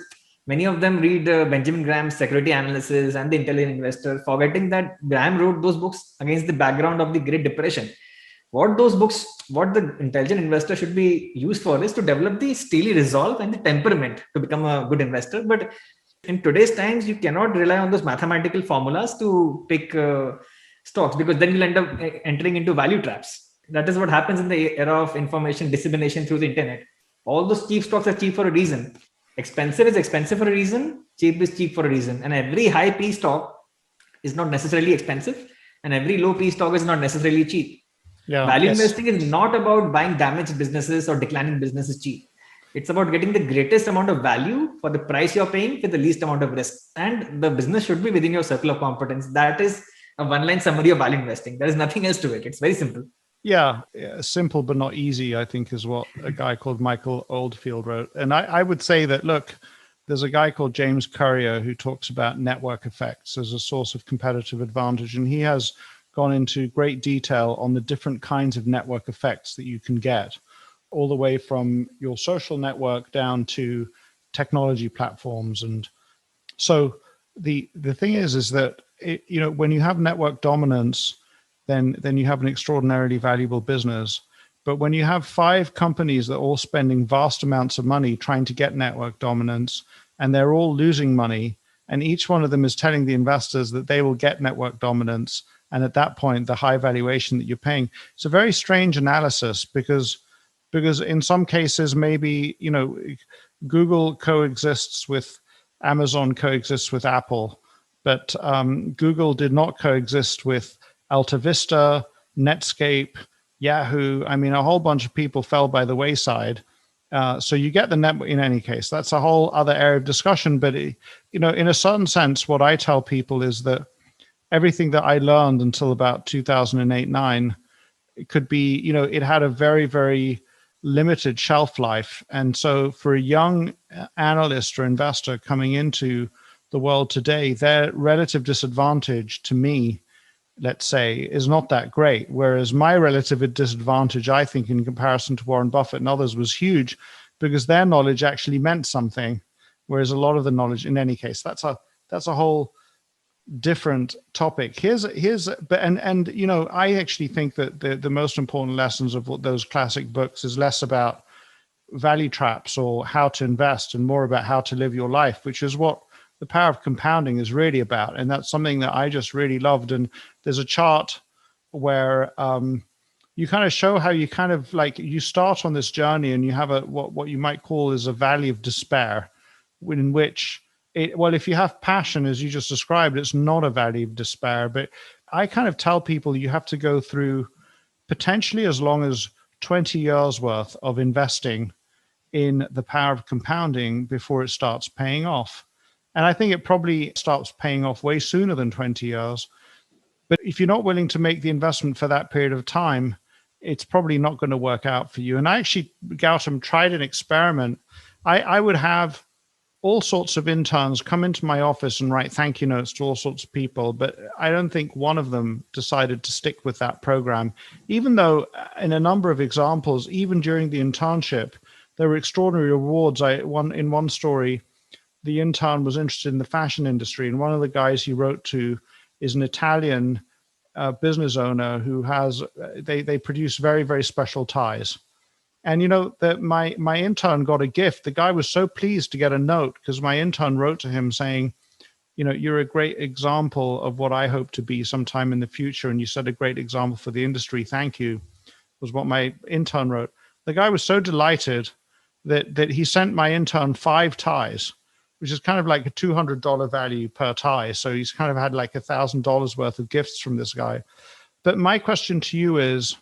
B: many of them read Benjamin Graham's Security Analysis and The Intelligent Investor, forgetting that Graham wrote those books against the background of the Great Depression. What the Intelligent Investor should be used for is to develop the steely resolve and the temperament to become a good investor. But in today's times, you cannot rely on those mathematical formulas to pick stocks, because then you'll end up entering into value traps. That is what happens in the era of information dissemination through the internet. All those cheap stocks are cheap for a reason. Expensive is expensive for a reason. Cheap is cheap for a reason. And every high P stock is not necessarily expensive, and every low P stock is not necessarily cheap.
A: Yeah,
B: value investing is not about buying damaged businesses or declining businesses cheap. It's about getting the greatest amount of value for the price you're paying with the least amount of risk. And the business should be within your circle of competence. That is a one-line summary of value investing. There is nothing else to it. It's very simple.
A: Yeah, simple but not easy, I think, is what a guy called Michael Oldfield wrote. And I would say that, look, there's a guy called James Currier who talks about network effects as a source of competitive advantage. And he has gone into great detail on the different kinds of network effects that you can get, all the way from your social network down to technology platforms. And so the thing is that when you have network dominance, then you have an extraordinarily valuable business. But when you have 5 companies that are all spending vast amounts of money trying to get network dominance, and they're all losing money, and each one of them is telling the investors that they will get network dominance, and at that point, the high valuation that you're paying, it's a very strange analysis, because in some cases, maybe, Google coexists with Amazon, coexists with Apple, but Google did not coexist with Alta Vista, Netscape, Yahoo. I mean, a whole bunch of people fell by the wayside. So you get the network in any case. That's a whole other area of discussion. But, in a certain sense, what I tell people is that everything that I learned until about 2008-9, it could be, it had a very, very limited shelf life. And so for a young analyst or investor coming into the world today, their relative disadvantage to me, let's say, is not that great. Whereas my relative disadvantage, I think, in comparison to Warren Buffett and others, was huge, because their knowledge actually meant something. Whereas a lot of the knowledge, in any case, that's a whole different topic. I actually think that the most important lessons of those classic books is less about value traps or how to invest and more about how to live your life, which is what the power of compounding is really about. And that's something that I just really loved. And there's a chart where you kind of show how you kind of you start on this journey and you have what you might call is a valley of despair, in which if you have passion, as you just described, it's not a valley of despair. But I kind of tell people you have to go through potentially as long as 20 years worth of investing in the power of compounding before it starts paying off. And I think it probably starts paying off way sooner than 20 years. But if you're not willing to make the investment for that period of time, it's probably not going to work out for you. And I actually, Gautam, tried an experiment. I would have all sorts of interns come into my office and write thank you notes to all sorts of people, but I don't think one of them decided to stick with that program, even though in a number of examples, even during the internship, there were extraordinary rewards. In one story, the intern was interested in the fashion industry, and one of the guys he wrote to is an Italian business owner who has they produce very, very special ties. And that my intern got a gift. The guy was so pleased to get a note because my intern wrote to him saying, you're a great example of what I hope to be sometime in the future, and you set a great example for the industry. Thank you, was what my intern wrote. The guy was so delighted that he sent my intern 5 ties, which is kind of like a $200 value per tie. So he's kind of had like $1,000 worth of gifts from this guy. But my question to you is,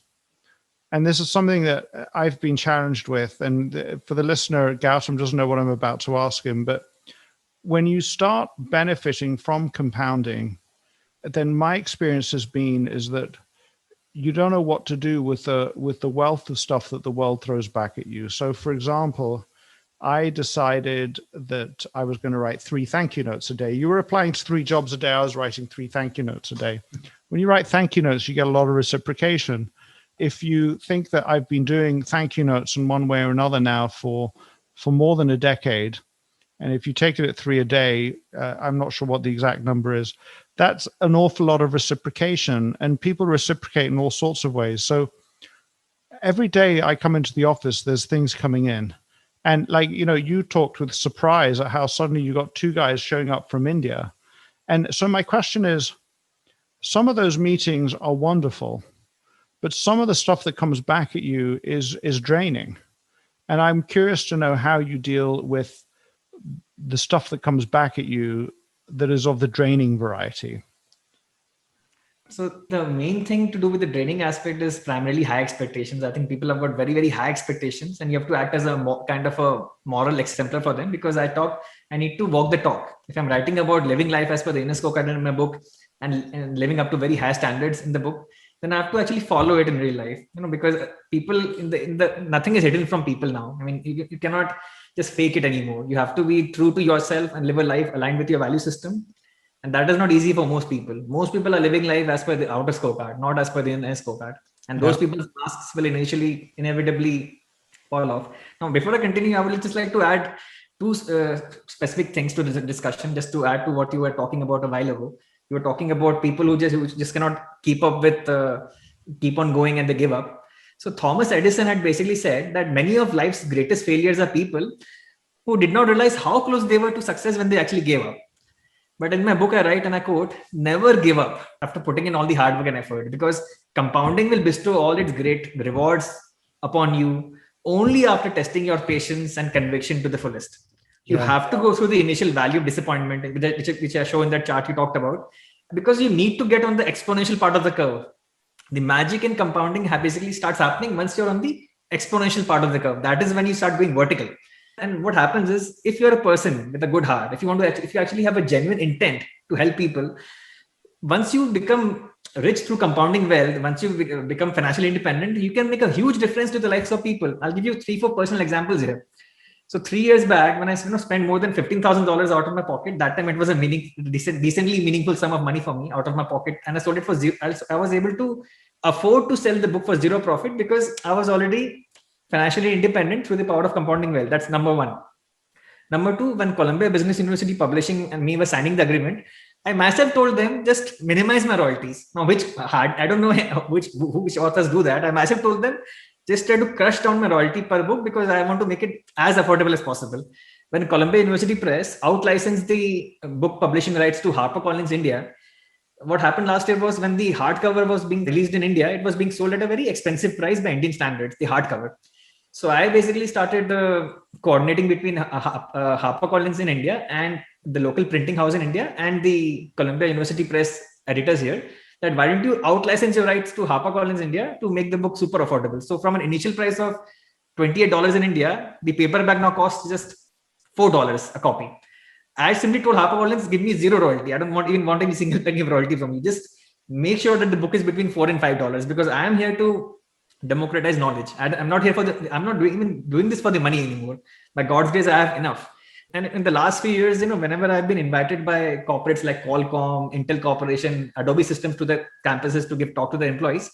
A: and this is something that I've been challenged with, and for the listener, Gautam doesn't know what I'm about to ask him, but when you start benefiting from compounding, then my experience has been is that you don't know what to do with the wealth of stuff that the world throws back at you. So, for example, I decided that I was going to write 3 thank you notes a day. You were applying to 3 jobs a day. I was writing 3 thank you notes a day. When you write thank you notes, you get a lot of reciprocation. If you think that I've been doing thank you notes in one way or another now for more than a decade, and if you take it at 3 a day, I'm not sure what the exact number is, that's an awful lot of reciprocation, and people reciprocate in all sorts of ways. So every day I come into the office, there's things coming in. And you talked with surprise at how suddenly you got 2 guys showing up from India. And so my question is, some of those meetings are wonderful, but some of the stuff that comes back at you is draining. And I'm curious to know how you deal with the stuff that comes back at you that is of the draining variety.
B: So the main thing to do with the draining aspect is primarily high expectations. I think people have got very, very high expectations, and you have to act as a kind of a moral exemplar for them, because I need to walk the talk. If I'm writing about living life as per the inner scorecard in my book and living up to very high standards in the book, then I have to actually follow it in real life, because people in the nothing is hidden from people now. I mean, you cannot just fake it anymore. You have to be true to yourself and live a life aligned with your value system. And that is not easy for most people. Most people are living life as per the outer scorecard, not as per the inner scorecard. And those people's masks will inevitably fall off. Now, before I continue, I would just like to add 2 specific things to this discussion, just to add to what you were talking about a while ago. You were talking about people who just cannot keep up with, keep on going, and they give up. So Thomas Edison had basically said that many of life's greatest failures are people who did not realize how close they were to success when they actually gave up. But in my book, I write and I quote, never give up after putting in all the hard work and effort, because compounding will bestow all its great rewards upon you only after testing your patience and conviction to the fullest. You have to go through the initial value of disappointment, which I show in that chart you talked about, because you need to get on the exponential part of the curve. The magic in compounding basically starts happening once you're on the exponential part of the curve. That is when you start going vertical. And what happens is, if you're a person with a good heart, if you actually have a genuine intent to help people, once you become rich through compounding wealth, once you become financially independent, you can make a huge difference to the lives of people. I'll give you 3-4 personal examples here. So 3 years back, when I spent more than $15,000 out of my pocket, that time it was a decently meaningful sum of money for me out of my pocket, and I sold it for zero. I was able to afford to sell the book for 0 profit because I was already financially independent through the power of compounding wealth. That's number 1. Number 2, when Columbia Business University Publishing and me were signing the agreement, I myself told them, just minimize my royalties. Now, I don't know which authors do that. I myself told them, just try to crush down my royalty per book, because I want to make it as affordable as possible. When Columbia University Press out-licensed the book publishing rights to HarperCollins India, what happened last year was, when the hardcover was being released in India, it was being sold at a very expensive price by Indian standards, the hardcover. So I basically started coordinating between HarperCollins in India and the local printing house in India and the Columbia University Press editors here, that why don't you out-license your rights to HarperCollins India to make the book super affordable. So from an initial price of $28 in India, the paperback now costs just $4 a copy. I simply told HarperCollins, give me 0 royalty. I don't even want any single penny of royalty from you. Just make sure that the book is between $4 and $5, because I am here to democratize knowledge. I'm not here for I'm not even doing this for the money anymore. By God's grace, I have enough. And in the last few years, whenever I've been invited by corporates like Qualcomm, Intel Corporation, Adobe Systems to the campuses to give talk to their employees,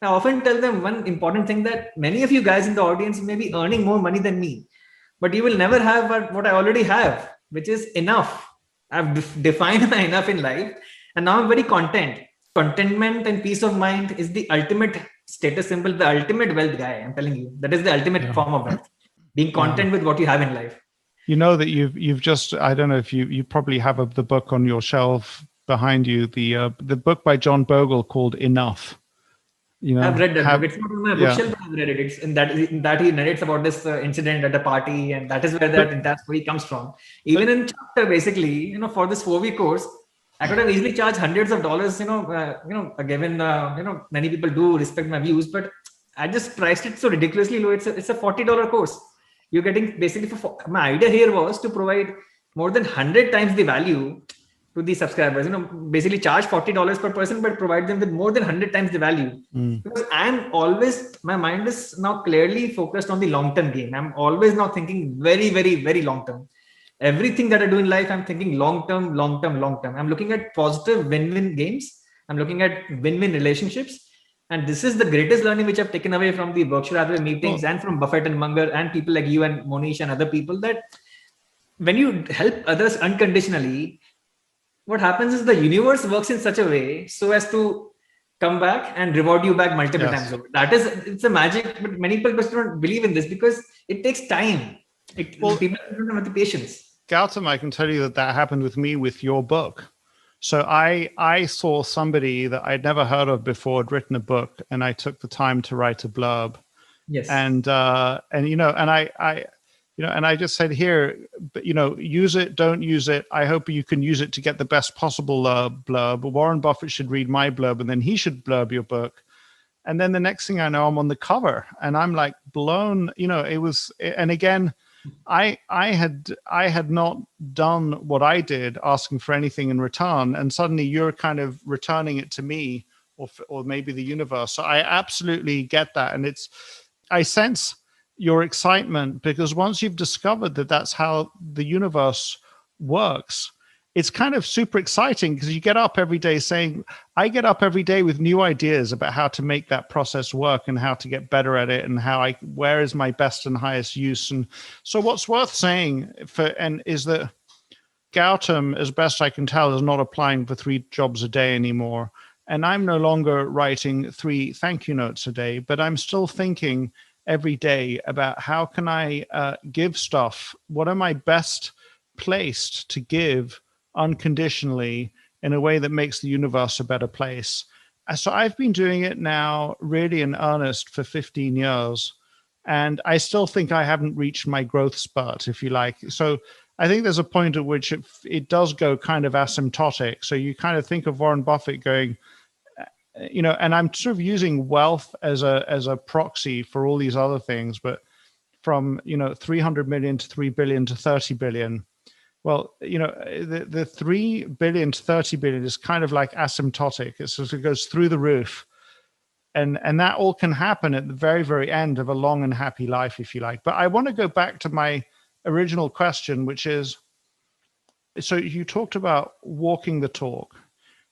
B: I often tell them one important thing, that many of you guys in the audience may be earning more money than me, but you will never have what I already have, which is enough. I've defined my enough in life, and now I'm very content. Contentment and peace of mind is the ultimate status symbol, the ultimate wealth, guy. I'm telling you, that is the ultimate form of wealth. Being content with what you have in life.
A: You know that you've just, I don't know if you probably have the book on your shelf behind you, the book by John Bogle called Enough.
B: I've read that book. It's not on my bookshelf, but I've read it. It's in that he narrates about this incident at a party, and that is where that entire story comes from. Even in chapter, basically, for this 4-week course, I could have easily charged hundreds of dollars. Given many people do respect my views, but I just priced it so ridiculously low. It's a $40 course. You're getting basically my idea here was to provide more than 100 times the value to the subscribers. Basically charge $40 per person, but provide them with more than 100 times the value. Because my mind is now clearly focused on the long-term game. I'm always now thinking very, very, very long-term. Everything that I do in life, I'm thinking long-term, long-term, long-term. I'm looking at positive win-win games. I'm looking at win-win relationships. And this is the greatest learning which I've taken away from the Berkshire Hathaway meetings and from Buffett and Munger and people like you and Monish and other people, that when you help others unconditionally, what happens is the universe works in such a way so as to come back and reward you back multiple times over. It's a magic, but many people just don't believe in this because it takes time. People don't have the patience.
A: Gautam, I can tell you that happened with me with your book. So I saw somebody that I'd never heard of before had written a book, and I took the time to write a blurb.
B: Yes.
A: And I just said, here, use it, don't use it. I hope you can use it to get the best possible blurb. Warren Buffett should read my blurb, and then he should blurb your book. And then the next thing I know, I'm on the cover, and I'm like blown. It was, and again, I had not done what I did, asking for anything in return, and suddenly you're kind of returning it to me, or maybe the universe. So I absolutely get that, and I sense your excitement, because once you've discovered that that's how the universe works, it's kind of super exciting, because you get up every day I get up every day with new ideas about how to make that process work and how to get better at it, and where is my best and highest use. And so what's worth saying is that Gautam, as best I can tell, is not applying for 3 jobs a day anymore. And I'm no longer writing 3 thank you notes a day, but I'm still thinking every day about how can I give stuff? What am I best placed to give unconditionally in a way that makes the universe a better place? So I've been doing it now really in earnest for 15 years. And I still think I haven't reached my growth spurt, if you like. So I think there's a point at which it does go kind of asymptotic. So you kind of think of Warren Buffett going, and I'm sort of using wealth as a proxy for all these other things, but from 300 million to 3 billion to 30 billion. Well, the 3 billion to 30 billion is kind of like asymptotic. It goes through the roof, and that all can happen at the very, very end of a long and happy life, if you like. But I want to go back to my original question, which is, so you talked about walking the talk.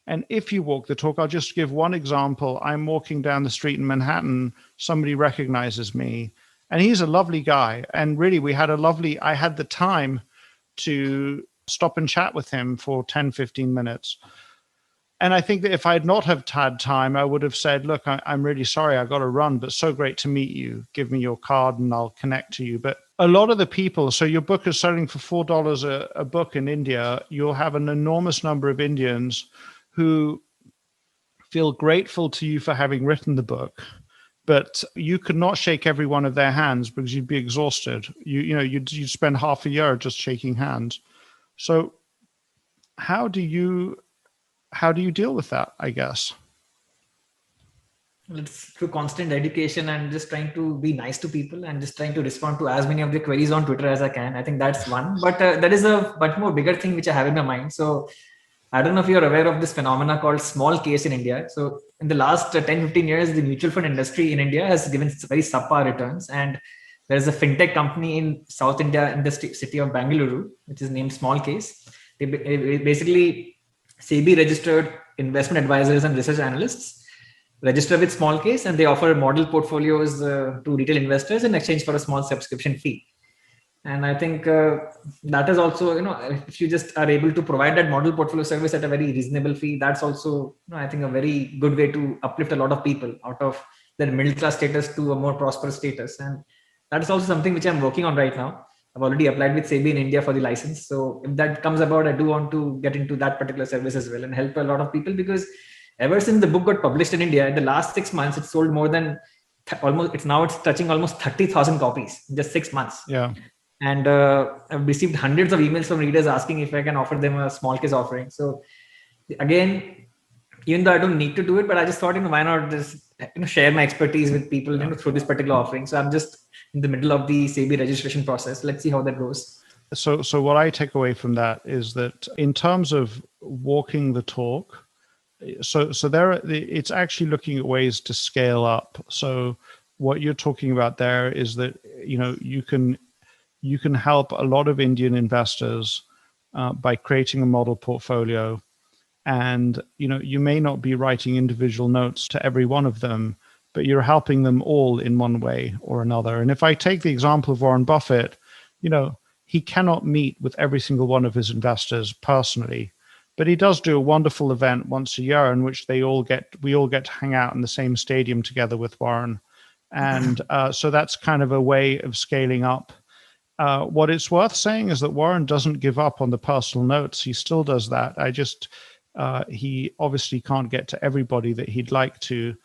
A: And if you walk the talk, I'll just give one example. I'm walking down the street in Manhattan. Somebody recognizes me, and he's a lovely guy. And really, I had the time to stop and chat with him for 10, 15 minutes. And I think that if I had not have had time, I would have said, look, I'm really sorry, I got to run, but so great to meet you. Give me your card and I'll connect to you. But a lot of the people, so your book is selling for $4 a book in India. You'll have an enormous number of Indians who feel grateful to you for having written the book, but you could not shake every one of their hands because you'd be exhausted. You'd spend half a year just shaking hands. So how do you deal with that, I guess?
B: It's through constant education and just trying to be nice to people and just trying to respond to as many of their queries on Twitter as I can. I think that's one, but there is a much more bigger thing which I have in my mind. So I don't know if you're aware of this phenomena called small case in India. So in the last 10, 15 years, the mutual fund industry in India has given very subpar returns. And There is a fintech company in South India in the city of Bangalore, which is named Small Case. They basically SEBI registered investment advisors and research analysts register with Small Case, and they offer model portfolios to retail investors in exchange for a small subscription fee. And I think that is also, if you just are able to provide that model portfolio service at a very reasonable fee, that's also, I think, a very good way to uplift a lot of people out of their middle class status to a more prosperous status. And that is also something which I'm working on right now. I've already applied with SEBI in India for the license. So if that comes about, I do want to get into that particular service as well and help a lot of people, because ever since the book got published in India, in the last 6 months, it's sold more than it's touching almost 30,000 copies in just 6 months.
A: Yeah.
B: And I've received hundreds of emails from readers asking if I can offer them a Small Case offering. So again, even though I don't need to do it, but I just thought, why not just share my expertise with people through this particular offering. So I'm just in the middle of the SEBI registration process. Let's see how that goes.
A: So what I take away from that is that in terms of walking the talk, so it's actually looking at ways to scale up. So what you're talking about there is that you can help a lot of Indian investors by creating a model portfolio, and you may not be writing individual notes to every one of them, but you're helping them all in one way or another. And if I take the example of Warren Buffett, he cannot meet with every single one of his investors personally, but he does do a wonderful event once a year in which we all get to hang out in the same stadium together with Warren. And so that's kind of a way of scaling up. What it's worth saying is that Warren doesn't give up on the personal notes. He still does that. He obviously can't get to everybody that he'd like to.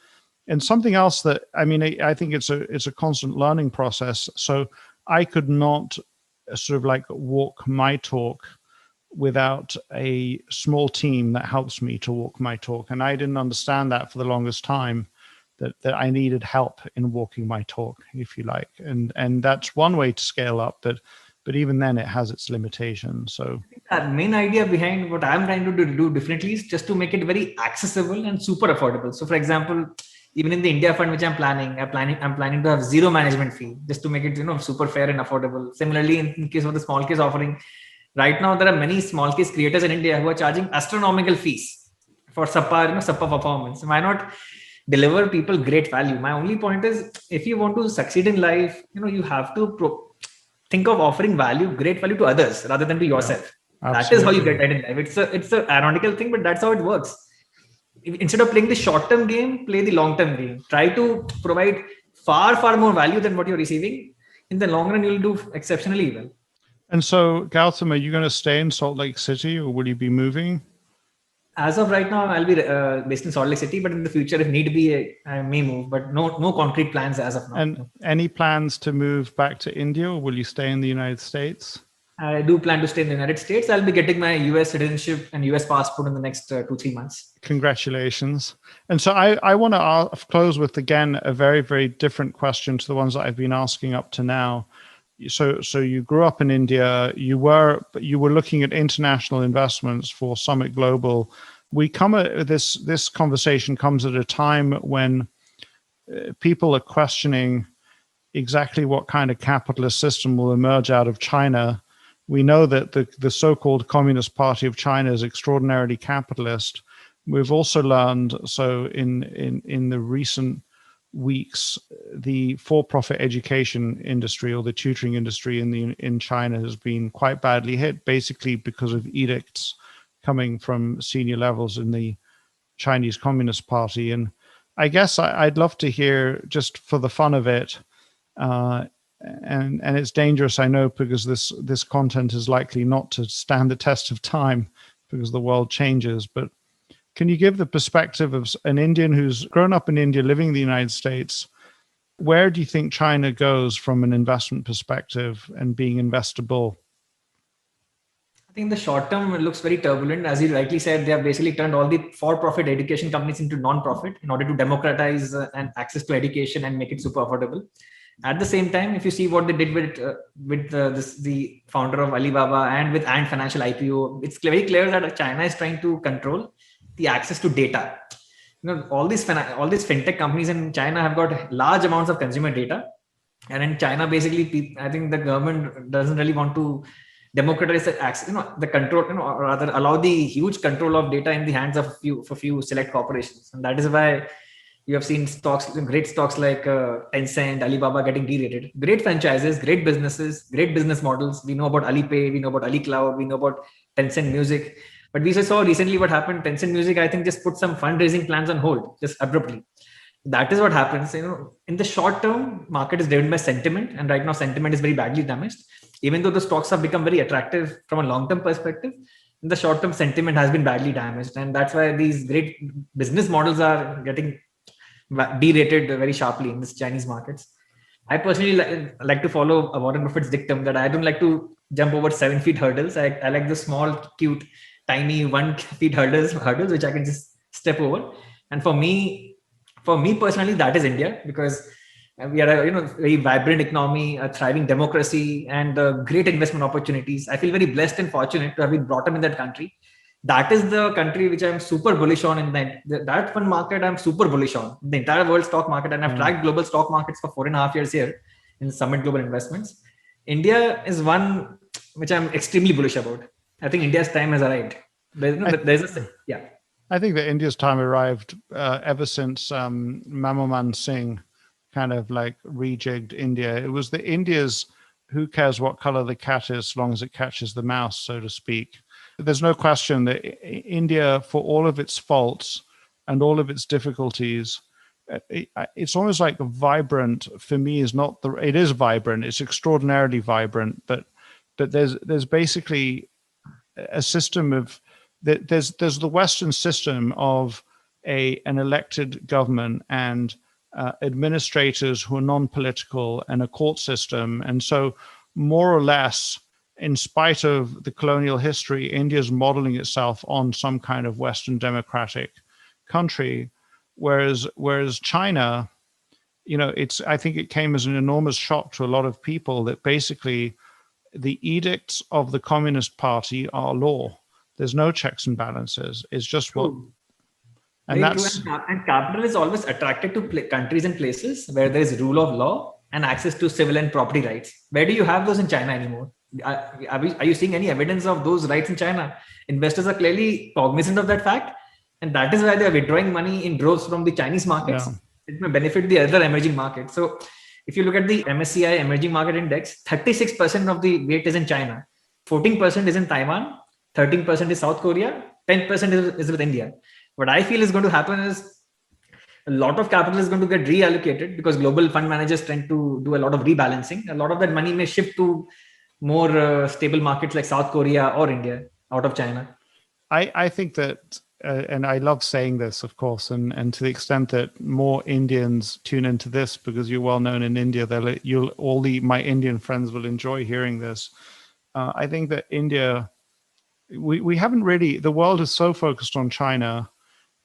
A: And something else that, I think it's a constant learning process. So I could not sort of like walk my talk without a small team that helps me to walk my talk. And I didn't understand that for the longest time, that I needed help in walking my talk, if you like. And that's one way to scale up, but even then it has its limitations. So
B: the main idea behind what I'm trying to do differently is just to make it very accessible and super affordable. So for example, even in the India fund, which I'm planning to have zero management fee, just to make it, super fair and affordable. Similarly, in case of the Small Case offering, right now, there are many Small Case creators in India who are charging astronomical fees for subpar performance. Why not deliver people great value? My only point is, if you want to succeed in life, you have to think of offering great value to others rather than to yourself. Yeah, that is how you get ahead in life. It's an ironical thing, but that's how it works. Instead of playing the short-term game, play the long-term game. Try to provide far, far more value than what you're receiving. In the long run, you'll do exceptionally well.
A: And so, Gautam, are you going to stay in Salt Lake City, or will you be moving?
B: As of right now, I'll be based in Salt Lake City, but in the future, if need be, I may move. But no concrete plans as of now.
A: And any plans to move back to India, or will you stay in the United States?
B: I do plan to stay in the United States. I'll be getting my US citizenship and US passport in the next 2-3 months.
A: Congratulations. And so I want to close with, again, a very, very different question to the ones that I've been asking up to now. So you grew up in India. You were looking at international investments for Summit Global. This conversation comes at a time when people are questioning exactly what kind of capitalist system will emerge out of China. We know that the so-called Communist Party of China is extraordinarily capitalist. We've also learned, so in the recent weeks, the for-profit education industry, or the tutoring industry in China, has been quite badly hit, basically because of edicts coming from senior levels in the Chinese Communist Party. And I guess I'd love to hear, just for the fun of it, and it's dangerous, I know, because this content is likely not to stand the test of time because the world changes. But can you give the perspective of an Indian who's grown up in India, living in the United States? Where do you think China goes from an investment perspective and being investable?
B: I think the short term looks very turbulent. As you rightly said, they have basically turned all the for-profit education companies into non-profit in order to democratize and access to education and make it super affordable. At the same time, if you see what they did with the founder of Alibaba and with Ant Financial IPO, it's very clear that China is trying to control the access to data. All these fintech companies in China have got large amounts of consumer data, And in China, basically, I think the government doesn't really want to democratize the access, the control, or rather allow the huge control of data in the hands of a few select corporations. And that is why you have seen stocks, great stocks like Tencent, Alibaba getting derated. Great franchises, great businesses, great business models. We know about Alipay, we know about Ali Cloud, we know about Tencent Music. But we just saw recently what happened. Tencent Music, I think, just put some fundraising plans on hold, just abruptly. That is what happens. In the short term, market is driven by sentiment, and right now sentiment is very badly damaged. Even though the stocks have become very attractive from a long term perspective, in the short term, sentiment has been badly damaged, and that's why these great business models are getting derated very sharply in this Chinese markets. I personally like to follow Warren Buffett's dictum that I don't like to jump over 7 feet hurdles. I like the small, cute, tiny 1 feet hurdles which I can just step over. And for me personally, that is India, because we are a very vibrant economy, a thriving democracy, and great investment opportunities. I feel very blessed and fortunate to have been brought up in that country. That is the country which I'm super bullish on. In that one market, I'm super bullish on the entire world stock market, and I've tracked global stock markets for 4.5 years here in Summit Global Investments. India is one which I'm extremely bullish about. I think India's time has arrived.
A: I think that India's time arrived ever since Manmohan Singh kind of like rejigged India. It was the India's who cares what color the cat is as long as it catches the mouse, so to speak. There's no question that India, for all of its faults and all of its difficulties, it's almost like vibrant. For me, it is vibrant. It's extraordinarily vibrant, but there's basically a system of there's the Western system of an elected government and administrators who are non-political and a court system, and so more or less, in spite of the colonial history, India is modeling itself on some kind of Western democratic country, whereas China, I think it came as an enormous shock to a lot of people that basically the edicts of the Communist Party are law. There's no checks and balances. It's just what.
B: And that's true. And capital is always attracted to countries and places where there is rule of law and access to civil and property rights. Where do you have those in China anymore? Are you seeing any evidence of those rights in China? Investors are clearly cognizant of that fact, and that is why they are withdrawing money in droves from the Chinese markets. Yeah. It may benefit the other emerging markets. So if you look at the MSCI Emerging Market Index, 36% of the weight is in China, 14% is in Taiwan, 13% is South Korea, 10% is with India. What I feel is going to happen is a lot of capital is going to get reallocated because global fund managers tend to do a lot of rebalancing. A lot of that money may shift to more stable markets like South Korea or India out of China.
A: I think that, and I love saying this, of course, and to the extent that more Indians tune into this, because you're well known in India, my Indian friends will enjoy hearing this. I think that India, we haven't really, the world is so focused on China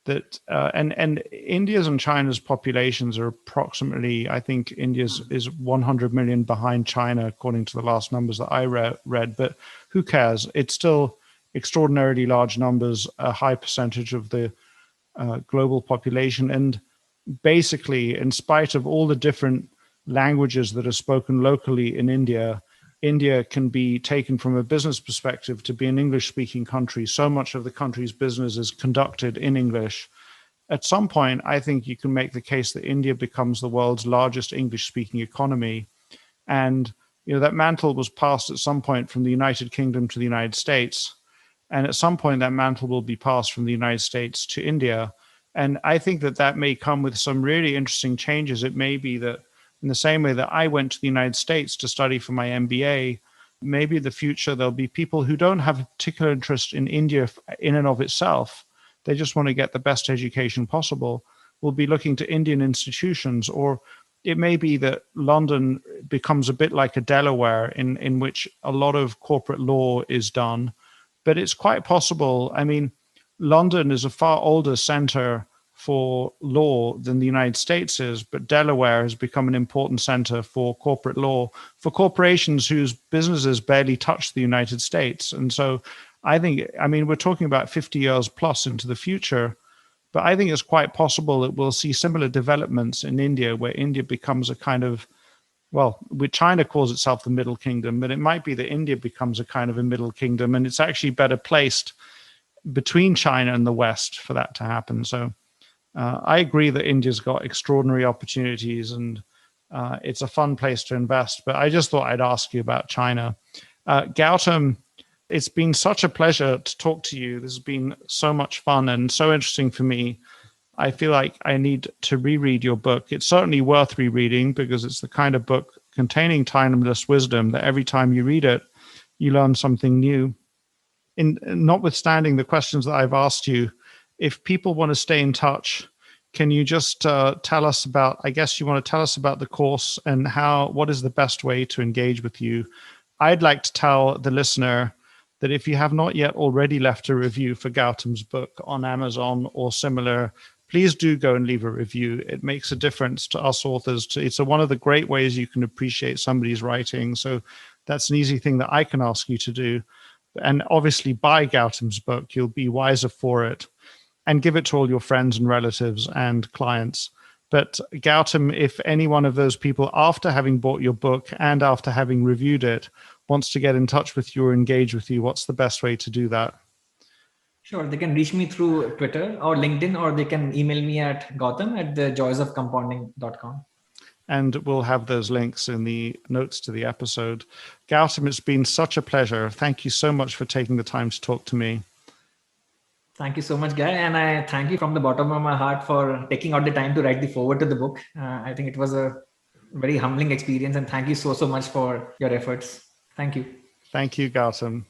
A: that and India's and China's populations are approximately, I think India's is 100 million behind China according to the last numbers that I read, but who cares? It's still extraordinarily large numbers, a high percentage of the global population, and basically, in spite of all the different languages that are spoken locally in India, India can be taken from a business perspective to be an English-speaking country. So much of the country's business is conducted in English. At some point, I think you can make the case that India becomes the world's largest English-speaking economy. And that mantle was passed at some point from the United Kingdom to the United States. And at some point, that mantle will be passed from the United States to India. And I think that may come with some really interesting changes. It may be that in the same way that I went to the United States to study for my MBA, maybe in the future there'll be people who don't have a particular interest in India in and of itself. They just want to get the best education possible. Will be looking to Indian institutions, or it may be that London becomes a bit like a Delaware in which a lot of corporate law is done. But it's quite possible. I mean, London is a far older center for law than the United States is, but Delaware has become an important center for corporate law, for corporations whose businesses barely touch the United States. And so we're talking about 50 years plus into the future, but I think it's quite possible that we'll see similar developments in India, where India becomes a kind of well, China calls itself the Middle Kingdom, but it might be that India becomes a kind of a Middle Kingdom, and it's actually better placed between China and the West for that to happen. So I agree that India's got extraordinary opportunities, and it's a fun place to invest. But I just thought I'd ask you about China. Gautam, it's been such a pleasure to talk to you. This has been so much fun and so interesting for me. I feel like I need to reread your book. It's certainly worth rereading because it's the kind of book containing timeless wisdom that every time you read it, you learn something new. Notwithstanding the questions that I've asked you, if people want to stay in touch, can you just tell us about, I guess you want to tell us about the course and what is the best way to engage with you? I'd like to tell the listener that if you have not yet already left a review for Gautam's book on Amazon or similar, please do go and leave a review. It makes a difference to us authors. It's one of the great ways you can appreciate somebody's writing. So that's an easy thing that I can ask you to do. And obviously buy Gautam's book. You'll be wiser for it. And give it to all your friends and relatives and clients. But Gautam, if any one of those people, after having bought your book and after having reviewed it, wants to get in touch with you or engage with you, what's the best way to do that?
B: Sure. They can reach me through Twitter or LinkedIn, or they can email me at gautam@thejoysofcompounding.com.
A: And we'll have those links in the notes to the episode. Gautam, it's been such a pleasure. Thank you so much for taking the time to talk to me.
B: Thank you so much, Guy. And I thank you from the bottom of my heart for taking out the time to write the foreword to the book. I think it was a very humbling experience. And thank you so much for your efforts. Thank you.
A: Thank you, Gautam.